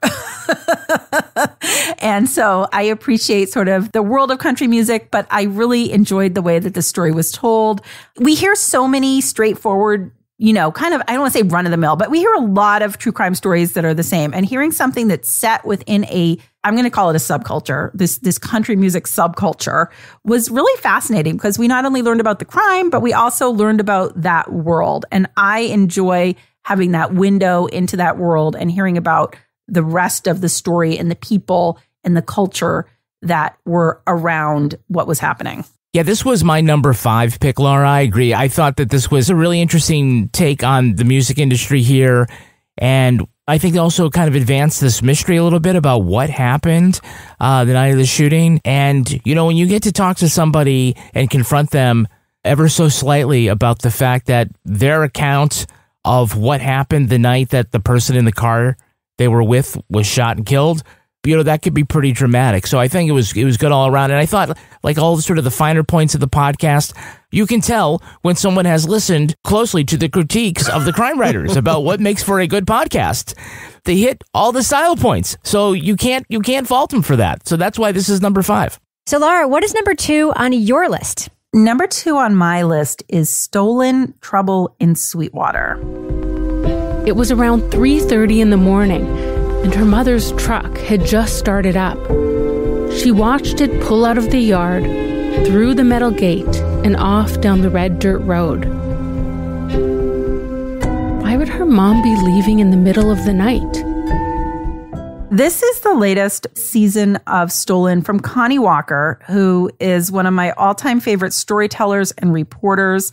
And so I appreciate sort of the world of country music, but I really enjoyed the way that the story was told. We hear so many straightforward, kind of, I don't want to say run of the mill, but we hear a lot of true crime stories that are the same. And hearing something that's set within I'm going to call it a subculture, this country music subculture, was really fascinating because we not only learned about the crime, but we also learned about that world. And I enjoy having that window into that world and hearing about the rest of the story and the people and the culture that were around what was happening. Yeah, this was my number 5 pick, Laura. I agree. I thought that this was a really interesting take on the music industry here. And I think they also kind of advanced this mystery a little bit about what happened the night of the shooting. And, when you get to talk to somebody and confront them ever so slightly about the fact that their account of what happened the night that the person in the car they were with was shot and killed, that could be pretty dramatic. So I think it was good all around. And I thought, like all sort of the finer points of the podcast, you can tell when someone has listened closely to the critiques of the crime writers about what makes for a good podcast. They hit all the style points. So you can't fault them for that. So that's why this is number 5. So Laura, what is number 2 on your list? Number 2 on my list is Stolen Trouble in Sweetwater. It was around 3:30 in the morning, and her mother's truck had just started up. She watched it pull out of the yard, through the metal gate, and off down the red dirt road. Why would her mom be leaving in the middle of the night? This is the latest season of Stolen from Connie Walker, who is one of my all-time favorite storytellers and reporters.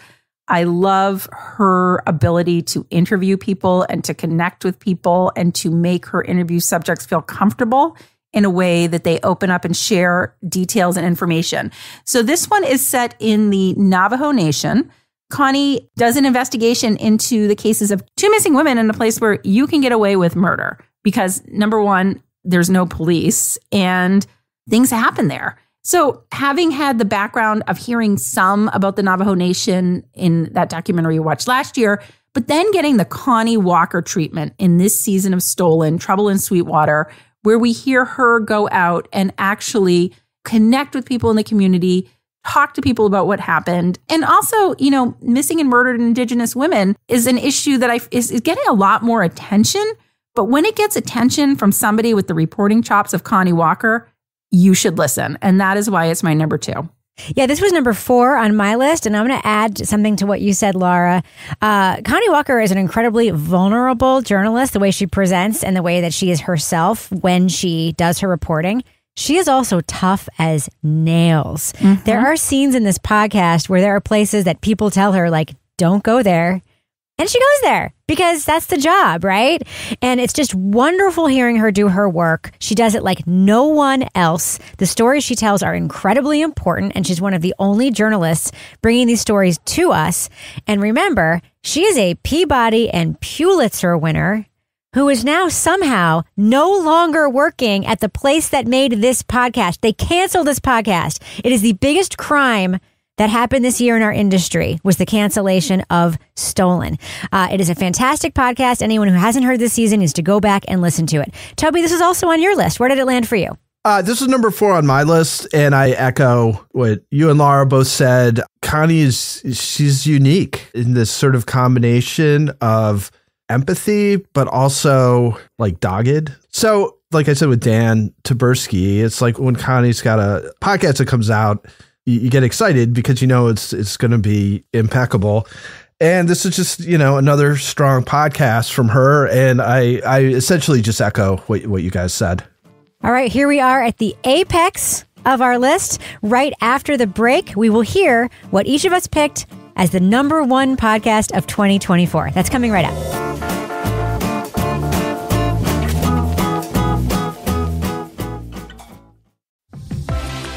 I love her ability to interview people and to connect with people and to make her interview subjects feel comfortable in a way that they open up and share details and information. So this one is set in the Navajo Nation. Connie does an investigation into the cases of 2 missing women in a place where you can get away with murder because, number one, there's no police and things happen there. So having had the background of hearing some about the Navajo Nation in that documentary you watched last year, but then getting the Connie Walker treatment in this season of Stolen, Trouble in Sweetwater, where we hear her go out and actually connect with people in the community, talk to people about what happened. And also, missing and murdered Indigenous women is an issue that is getting a lot more attention. But when it gets attention from somebody with the reporting chops of Connie Walker, you should listen. And that is why it's my number 2. Yeah, this was number 4 on my list. And I'm going to add something to what you said, Laura. Connie Walker is an incredibly vulnerable journalist, the way she presents and the way that she is herself when she does her reporting. She is also tough as nails. Mm-hmm. There are scenes in this podcast where there are places that people tell her, like, don't go there. And she goes there because that's the job, right? And it's just wonderful hearing her do her work. She does it like no one else. The stories she tells are incredibly important, and she's one of the only journalists bringing these stories to us. And remember, she is a Peabody and Pulitzer winner who is now somehow no longer working at the place that made this podcast. They canceled this podcast. It is the biggest crime that happened this year in our industry, was the cancellation of Stolen. It is a fantastic podcast. Anyone who hasn't heard this season needs to go back and listen to it. Toby, this is also on your list. Where did it land for you? This is number 4 on my list, and I echo what you and Lara both said. Connie she's unique in this sort of combination of empathy, but also like dogged. So, like I said with Dan Taberski, it's like when Connie's got a podcast that comes out, you get excited because it's going to be impeccable. And this is just, another strong podcast from her. And I essentially just echo what you guys said. All right, here we are at the apex of our list. Right after the break, we will hear what each of us picked as the number 1 podcast of 2024. That's coming right up.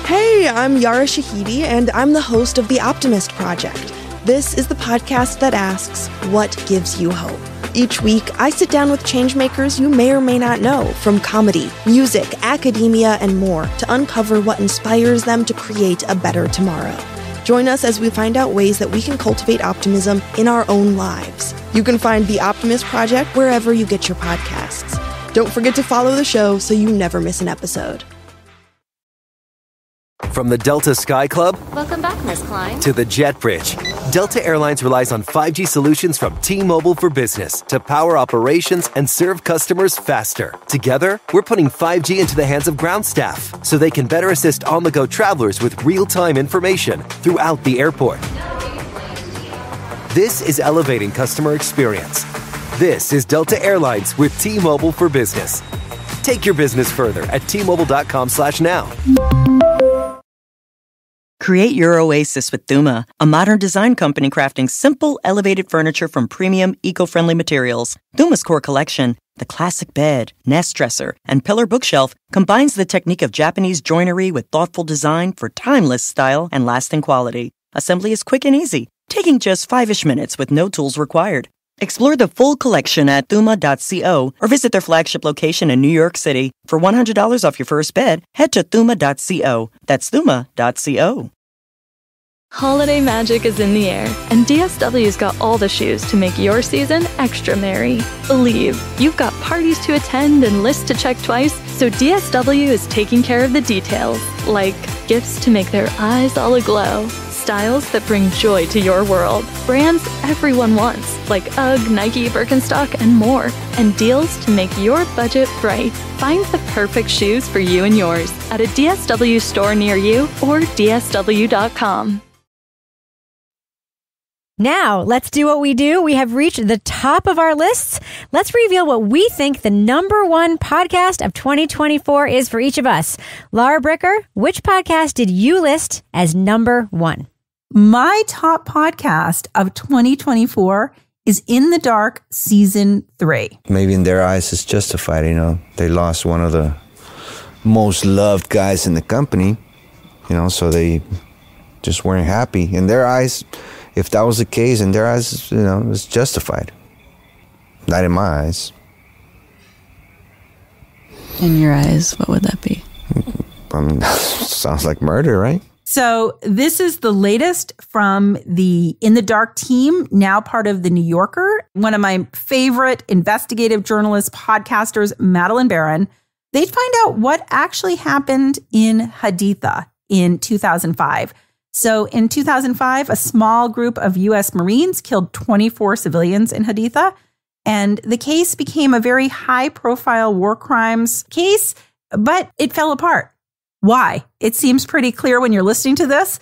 Hey, I'm Yara Shahidi, and I'm the host of The Optimist Project. This is the podcast that asks, what gives you hope? Each week, I sit down with changemakers you may or may not know, from comedy, music, academia, and more, to uncover what inspires them to create a better tomorrow. Join us as we find out ways that we can cultivate optimism in our own lives. You can find The Optimist Project wherever you get your podcasts. Don't forget to follow the show so you never miss an episode. From the Delta Sky Club Welcome back, Miss Klein. to the Jet Bridge, Delta Airlines relies on 5G solutions from T-Mobile for Business to power operations and serve customers faster. Together, we're putting 5G into the hands of ground staff so they can better assist on-the-go travelers with real-time information throughout the airport. This is elevating customer experience. This is Delta Airlines with T-Mobile for Business. Take your business further at T-Mobile.com/now. Create your oasis with Thuma, a modern design company crafting simple, elevated furniture from premium, eco-friendly materials. Thuma's core collection, the classic bed, nest dresser, and pillar bookshelf, combines the technique of Japanese joinery with thoughtful design for timeless style and lasting quality. Assembly is quick and easy, taking just 5-ish minutes with no tools required. Explore the full collection at Thuma.co or visit their flagship location in New York City. For $100 off your first bed, head to Thuma.co. That's Thuma.co. Holiday magic is in the air, and DSW's got all the shoes to make your season extra merry. Believe, you've got parties to attend and lists to check twice, so DSW is taking care of the details, like gifts to make their eyes all aglow, styles that bring joy to your world, brands everyone wants, like UGG, Nike, Birkenstock, and more, and deals to make your budget bright. Find the perfect shoes for you and yours at a DSW store near you or DSW.com. Now, let's do what we do. We have reached the top of our lists. Let's reveal what we think the number one podcast of 2024 is for each of us. Lara Bricker, which podcast did you list as number one? My top podcast of 2024 is In the Dark Season 3. Maybe in their eyes it's justified, They lost one of the most loved guys in the company, so they just weren't happy. In their eyes, if that was the case, in their eyes, it was justified. Not in my eyes. In your eyes, what would that be? I mean, sounds like murder, right? So this is the latest from the In the Dark team, now part of The New Yorker. One of my favorite investigative journalists, podcasters, Madeline Barron. They find out what actually happened in Haditha in 2005. So in 2005, a small group of U.S. Marines killed 24 civilians in Haditha, and the case became a very high-profile war crimes case, but it fell apart. Why? It seems pretty clear when you're listening to this.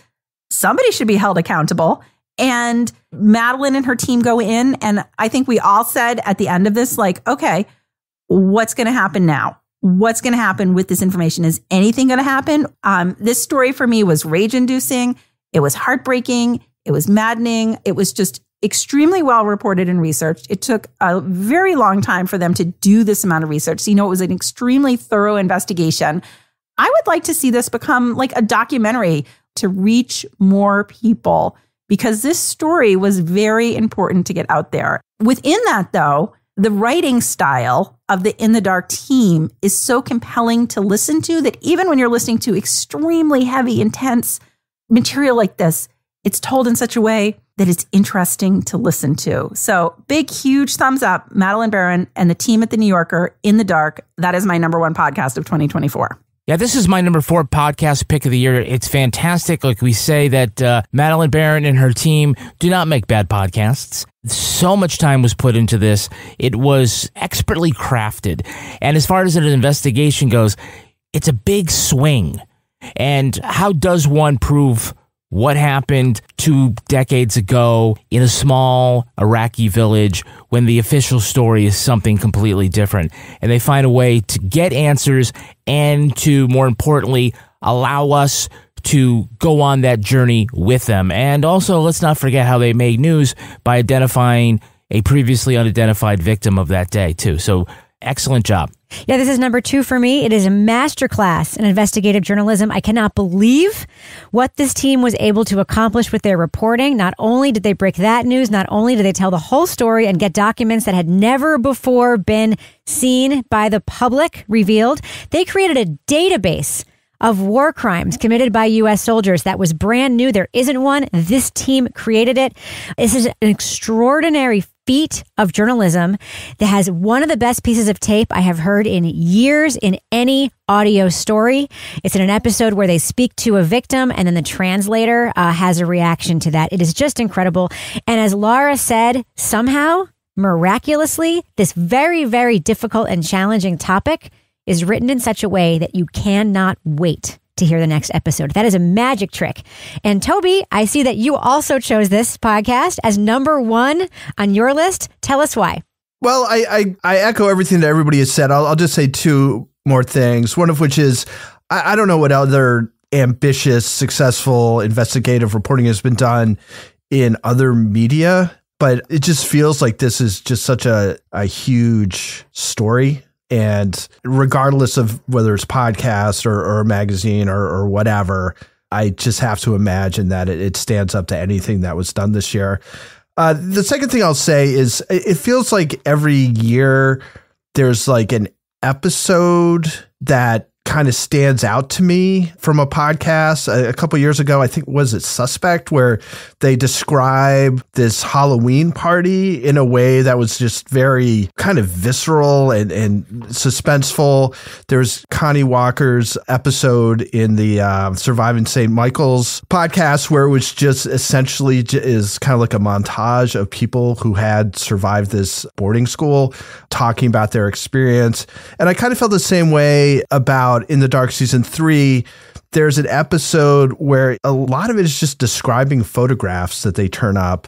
Somebody should be held accountable. And Madeline and her team go in, and I think we all said at the end of this, okay, what's going to happen now? What's going to happen with this information? Is anything going to happen? This story for me was rage-inducing. It was heartbreaking. It was maddening. It was just extremely well reported and researched. It took a very long time for them to do this amount of research. So, it was an extremely thorough investigation. I would like to see this become like a documentary to reach more people, because this story was very important to get out there. Within that, though, the writing style of the In the Dark team is so compelling to listen to that even when you're listening to extremely heavy, intense material like this, it's told in such a way that it's interesting to listen to. So big, huge thumbs up, Madeline Barron and the team at The New Yorker, In the Dark. That is my number one podcast of 2024. Yeah, this is my number 4 podcast pick of the year. It's fantastic. Like we say that Madeline Barron and her team do not make bad podcasts. So much time was put into this. It was expertly crafted. And as far as an investigation goes, it's a big swing. And how does one prove what happened 2 decades ago in a small Iraqi village when the official story is something completely different? And they find a way to get answers and to, more importantly, allow us to go on that journey with them. And also, let's not forget how they made news by identifying a previously unidentified victim of that day, too. So, excellent job. Yeah, this is number 2 for me. It is a masterclass in investigative journalism. I cannot believe what this team was able to accomplish with their reporting. Not only did they break that news, not only did they tell the whole story and get documents that had never before been seen by the public revealed, they created a database of war crimes committed by U.S. soldiers that was brand new. There isn't one. This team created it. This is an extraordinary feat of journalism that has one of the best pieces of tape I have heard in years in any audio story. It's in an episode where they speak to a victim and then the translator has a reaction to that. It is just incredible. And as Lara said, somehow, miraculously, this very, very difficult and challenging topic is written in such a way that you cannot wait to hear the next episode. That is a magic trick. And Toby, I see that you also chose this podcast as number 1 on your list. Tell us why. Well, I echo everything that everybody has said. I'll just say 2 more things. One of which is, I don't know what other ambitious, successful investigative reporting has been done in other media, but it just feels like this is just such a huge story. And regardless of whether it's podcast or a magazine or whatever, I just have to imagine that it stands up to anything that was done this year. The second thing I'll say is it feels like every year there's like an episode that kind of stands out to me from a podcast. A couple of years ago, I think, was it Suspect, where they describe this Halloween party in a way that was just very kind of visceral and suspenseful. There's Connie Walker's episode in the Surviving St. Michael's podcast, where it was just essentially is kind of like a montage of people who had survived this boarding school talking about their experience. And I kind of felt the same way about In the Dark Season 3. There's an episode where a lot of it is just describing photographs that they turn up,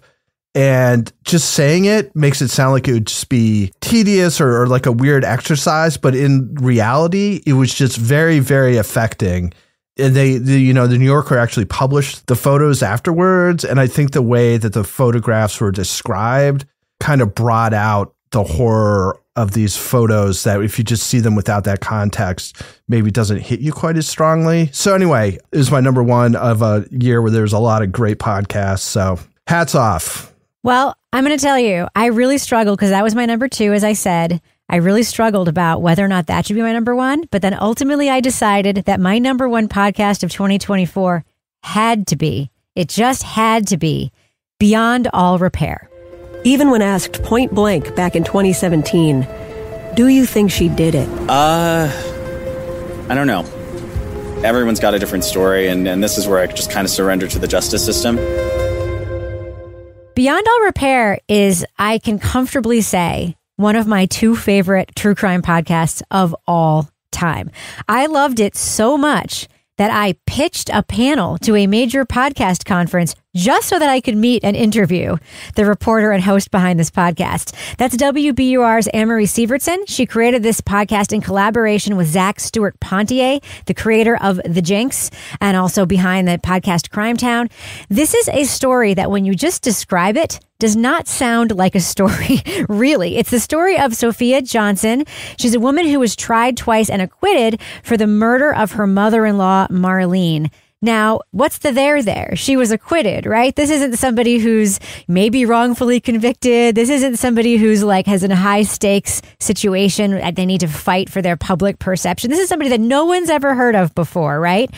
and just saying it makes it sound like it would just be tedious or like a weird exercise. But in reality, it was just very, very affecting. And the New Yorker actually published the photos afterwards. And I think the way that the photographs were described kind of brought out the horror of these photos that if you just see them without that context, maybe doesn't hit you quite as strongly. So anyway, it was my number 1 of a year where there's a lot of great podcasts. So hats off. Well, I'm going to tell you, I really struggled because that was my number 2, as I said. I really struggled about whether or not that should be my number 1. But then ultimately I decided that my number 1 podcast of 2024 had to be, it just had to be, Beyond All Repair. Even when asked point blank back in 2017, do you think she did it? I don't know. Everyone's got a different story, and this is where I just kind of surrender to the justice system. Beyond All Repair is, I can comfortably say, one of my 2 favorite true crime podcasts of all time. I loved it so much that I pitched a panel to a major podcast conference just so that I could meet and interview the reporter and host behind this podcast. That's WBUR's Anne-Marie Sievertson. She created this podcast in collaboration with Zach Stewart Pontier, the creator of The Jinx, and also behind the podcast Crime Town. This is a story that when you just describe it, does not sound like a story, really. It's the story of Sophia Johnson. She's a woman who was tried twice and acquitted for the murder of her mother-in-law, Marlene. Now, what's the there? She was acquitted, right? This isn't somebody who's maybe wrongfully convicted. This isn't somebody who's like has a high stakes situation that they need to fight for their public perception. This is somebody that no one's ever heard of before, right?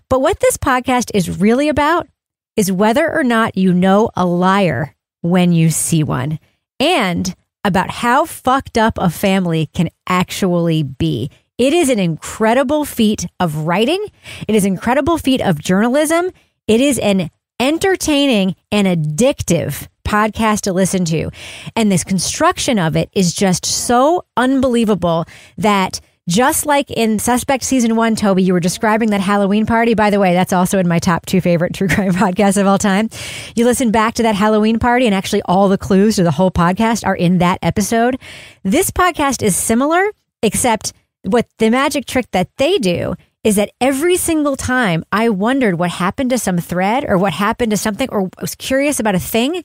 But what this podcast is really about is whether or not you know a liar when you see one, and about how fucked up a family can actually be. It is an incredible feat of writing. It is an incredible feat of journalism. It is an entertaining and addictive podcast to listen to. And this construction of it is just so unbelievable that just like in Suspect Season 1, Toby, you were describing that Halloween party. By the way, that's also in my top 2 favorite true crime podcasts of all time. You listen back to that Halloween party and actually all the clues to the whole podcast are in that episode. This podcast is similar, except what the magic trick that they do is that every single time I wondered what happened to some thread or what happened to something or was curious about a thing,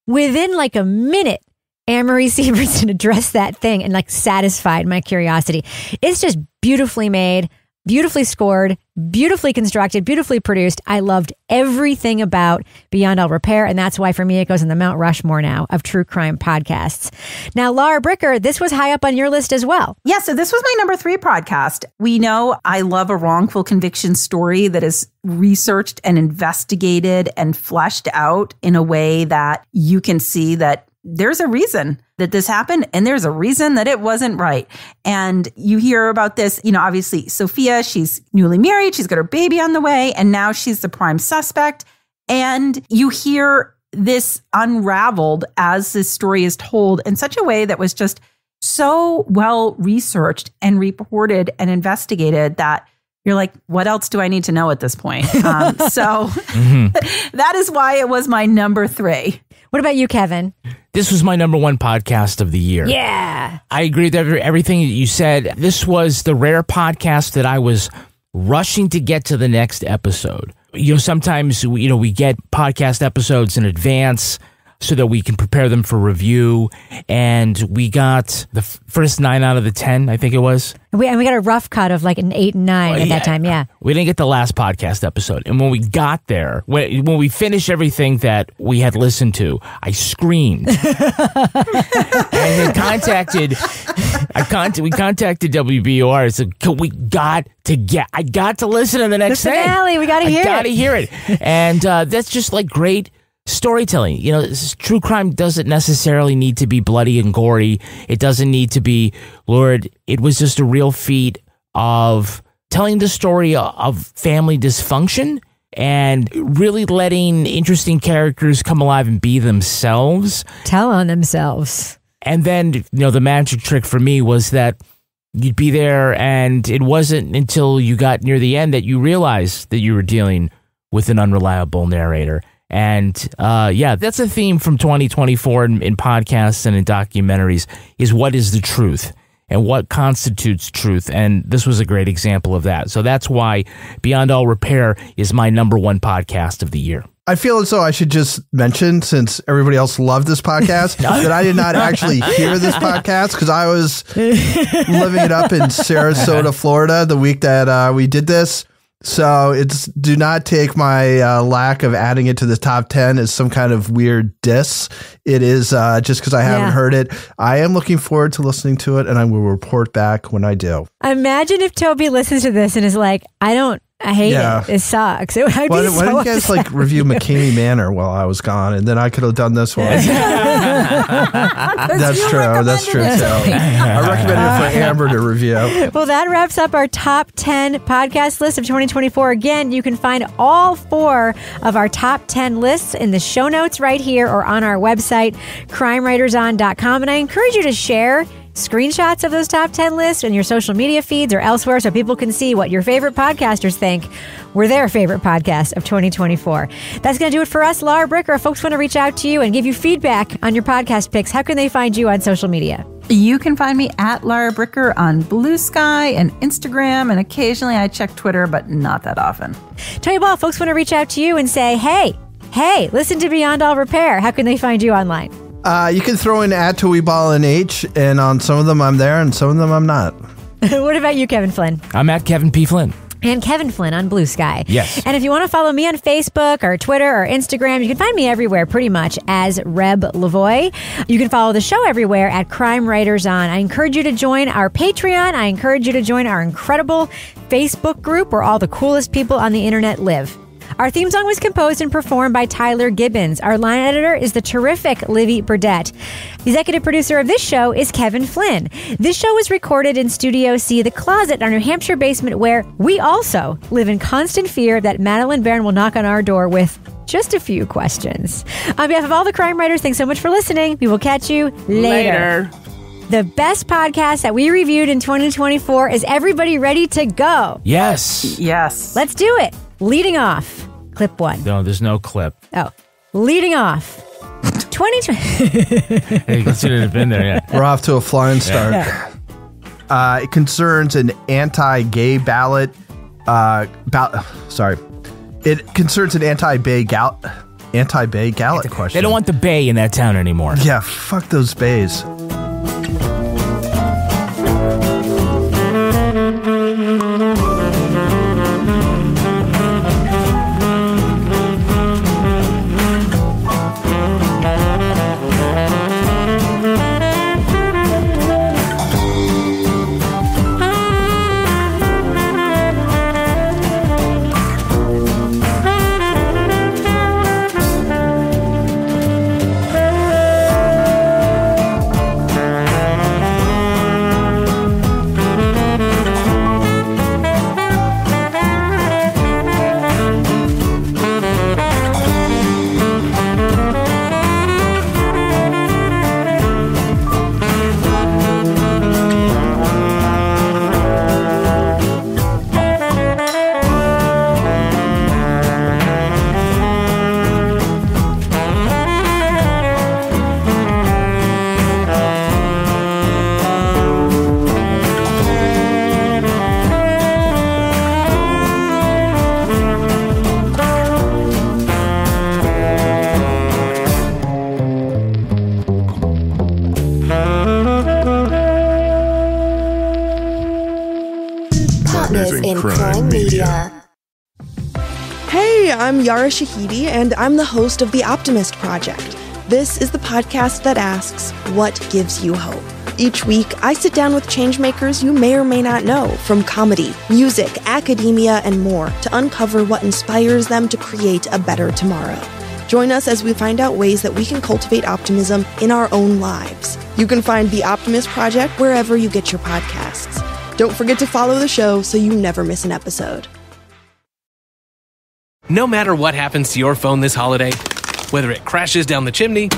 within like a minute, Anne-Marie Sievertson addressed that thing and like satisfied my curiosity. It's just beautifully made, beautifully scored, beautifully constructed, beautifully produced. I loved everything about Beyond All Repair, and that's why for me it goes in the Mount Rushmore now of true crime podcasts. Now, Lara Bricker, this was high up on your list as well. Yeah, so this was my number 3 podcast. We know I love a wrongful conviction story that is researched and investigated and fleshed out in a way that you can see that there's a reason that this happened, and there's a reason that it wasn't right. And you hear about this, obviously Sophia, she's newly married, she's got her baby on the way, and now she's the prime suspect. And you hear this unraveled as this story is told in such a way that was just so well researched and reported and investigated that you're like, what else do I need to know at this point? That is why it was my number 3. What about you, Kevin? This was my number 1 podcast of the year. Yeah. I agree with everything you said. This was the rare podcast that I was rushing to get to the next episode. Sometimes, we get podcast episodes in advance so that we can prepare them for review. And we got the first 9 out of the 10, I think it was. And we got a rough cut of like an 8 and 9 at that time, yeah. We didn't get the last podcast episode. And when we got there, when we finished everything that we had listened to, I screamed. And then we contacted WBOR. I said, I got to listen to the next thing. The finale, we got to hear it. I got to hear it. And that's just like great storytelling. True crime doesn't necessarily need to be bloody and gory. It doesn't need to be lurid. It was just a real feat of telling the story of family dysfunction and really letting interesting characters come alive and be themselves. Tell on themselves. And then, the magic trick for me was that you'd be there, and it wasn't until you got near the end that you realized that you were dealing with an unreliable narrator. And that's a theme from 2024 in podcasts and in documentaries, is what is the truth and what constitutes truth. And this was a great example of that. So that's why Beyond All Repair is my number 1 podcast of the year. I feel as though I should just mention, since everybody else loved this podcast, that I did not actually hear this podcast because I was living it up in Sarasota, Florida, the week that we did this. So do not take my lack of adding it to the top 10 as some kind of weird diss. It is just because I haven't heard it. I am looking forward to listening to it, and I will report back when I do. Imagine if Toby listens to this and is like, I hate it. It sucks. Why didn't you guys review McKamey Manor while I was gone, and then I could have done this one? That's true. That's true too. I recommended it for Amber to review. Well, that wraps up our top 10 podcast list of 2024. Again, you can find all 4 of our top 10 lists in the show notes right here or on our website, crimewriterson.com. And I encourage you to share screenshots of those top 10 lists in your social media feeds or elsewhere so people can see what your favorite podcasters think were their favorite podcasts of 2024. That's going to do it for us. Lara Bricker, if folks want to reach out to you and give you feedback on your podcast picks, how can they find you on social media? You can find me at Lara Bricker on Blue Sky and Instagram, and occasionally I check Twitter, but not that often. Toby Ball, folks want to reach out to you and say, hey, listen to Beyond All Repair. How can they find you online? You can throw in at Toby Ball and H, and on some of them I'm there, and some of them I'm not. What about you, Kevin Flynn? I'm at Kevin P. Flynn. And Kevin Flynn on Blue Sky. Yes. And if you want to follow me on Facebook or Twitter or Instagram, you can find me everywhere pretty much as Reb Lavoie. You can follow the show everywhere at Crime Writers On. I encourage you to join our Patreon. I encourage you to join our incredible Facebook group where all the coolest people on the internet live. Our theme song was composed and performed by Tyler Gibbons. Our line editor is the terrific Livy Burdett. The executive producer of this show is Kevin Flynn. This show was recorded in Studio C, the closet in our New Hampshire basement, where we also live in constant fear that Madeline Barron will knock on our door with just a few questions. On behalf of all the crime writers, thanks so much for listening. We will catch you later. The best podcast that we reviewed in 2024 is Everybody Ready to Go? Yes. Yes. Let's do it. Leading off, clip 1. No, there's no clip. Oh, leading off. 2020. Hey, you should have been there, yeah. We're off to a flying start. Yeah. It concerns an anti-gay ballot. It concerns an anti-bay ballot question. They don't want the bay in that town anymore. Yeah, fuck those bays. Partners in Crime Media. Hey, I'm Yara Shahidi, and I'm the host of The Optimist Project. This is the podcast that asks, what gives you hope? Each week, I sit down with changemakers you may or may not know, from comedy, music, academia, and more, to uncover what inspires them to create a better tomorrow. Join us as we find out ways that we can cultivate optimism in our own lives. You can find The Optimist Project wherever you get your podcasts. Don't forget to follow the show so you never miss an episode. No matter what happens to your phone this holiday, whether it crashes down the chimney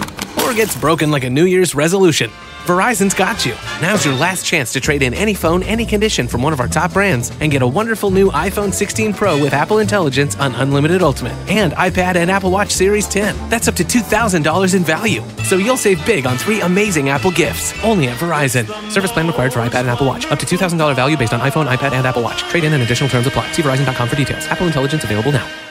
or gets broken like a New Year's resolution, Verizon's got you. Now's your last chance to trade in any phone, any condition from one of our top brands and get a wonderful new iPhone 16 Pro with Apple Intelligence on Unlimited Ultimate and iPad and Apple Watch Series 10. That's up to $2,000 in value. So you'll save big on 3 amazing Apple gifts, only at Verizon. Service plan required for iPad and Apple Watch. Up to $2,000 value based on iPhone, iPad, and Apple Watch. Trade in and additional terms apply. See Verizon.com for details. Apple Intelligence available now.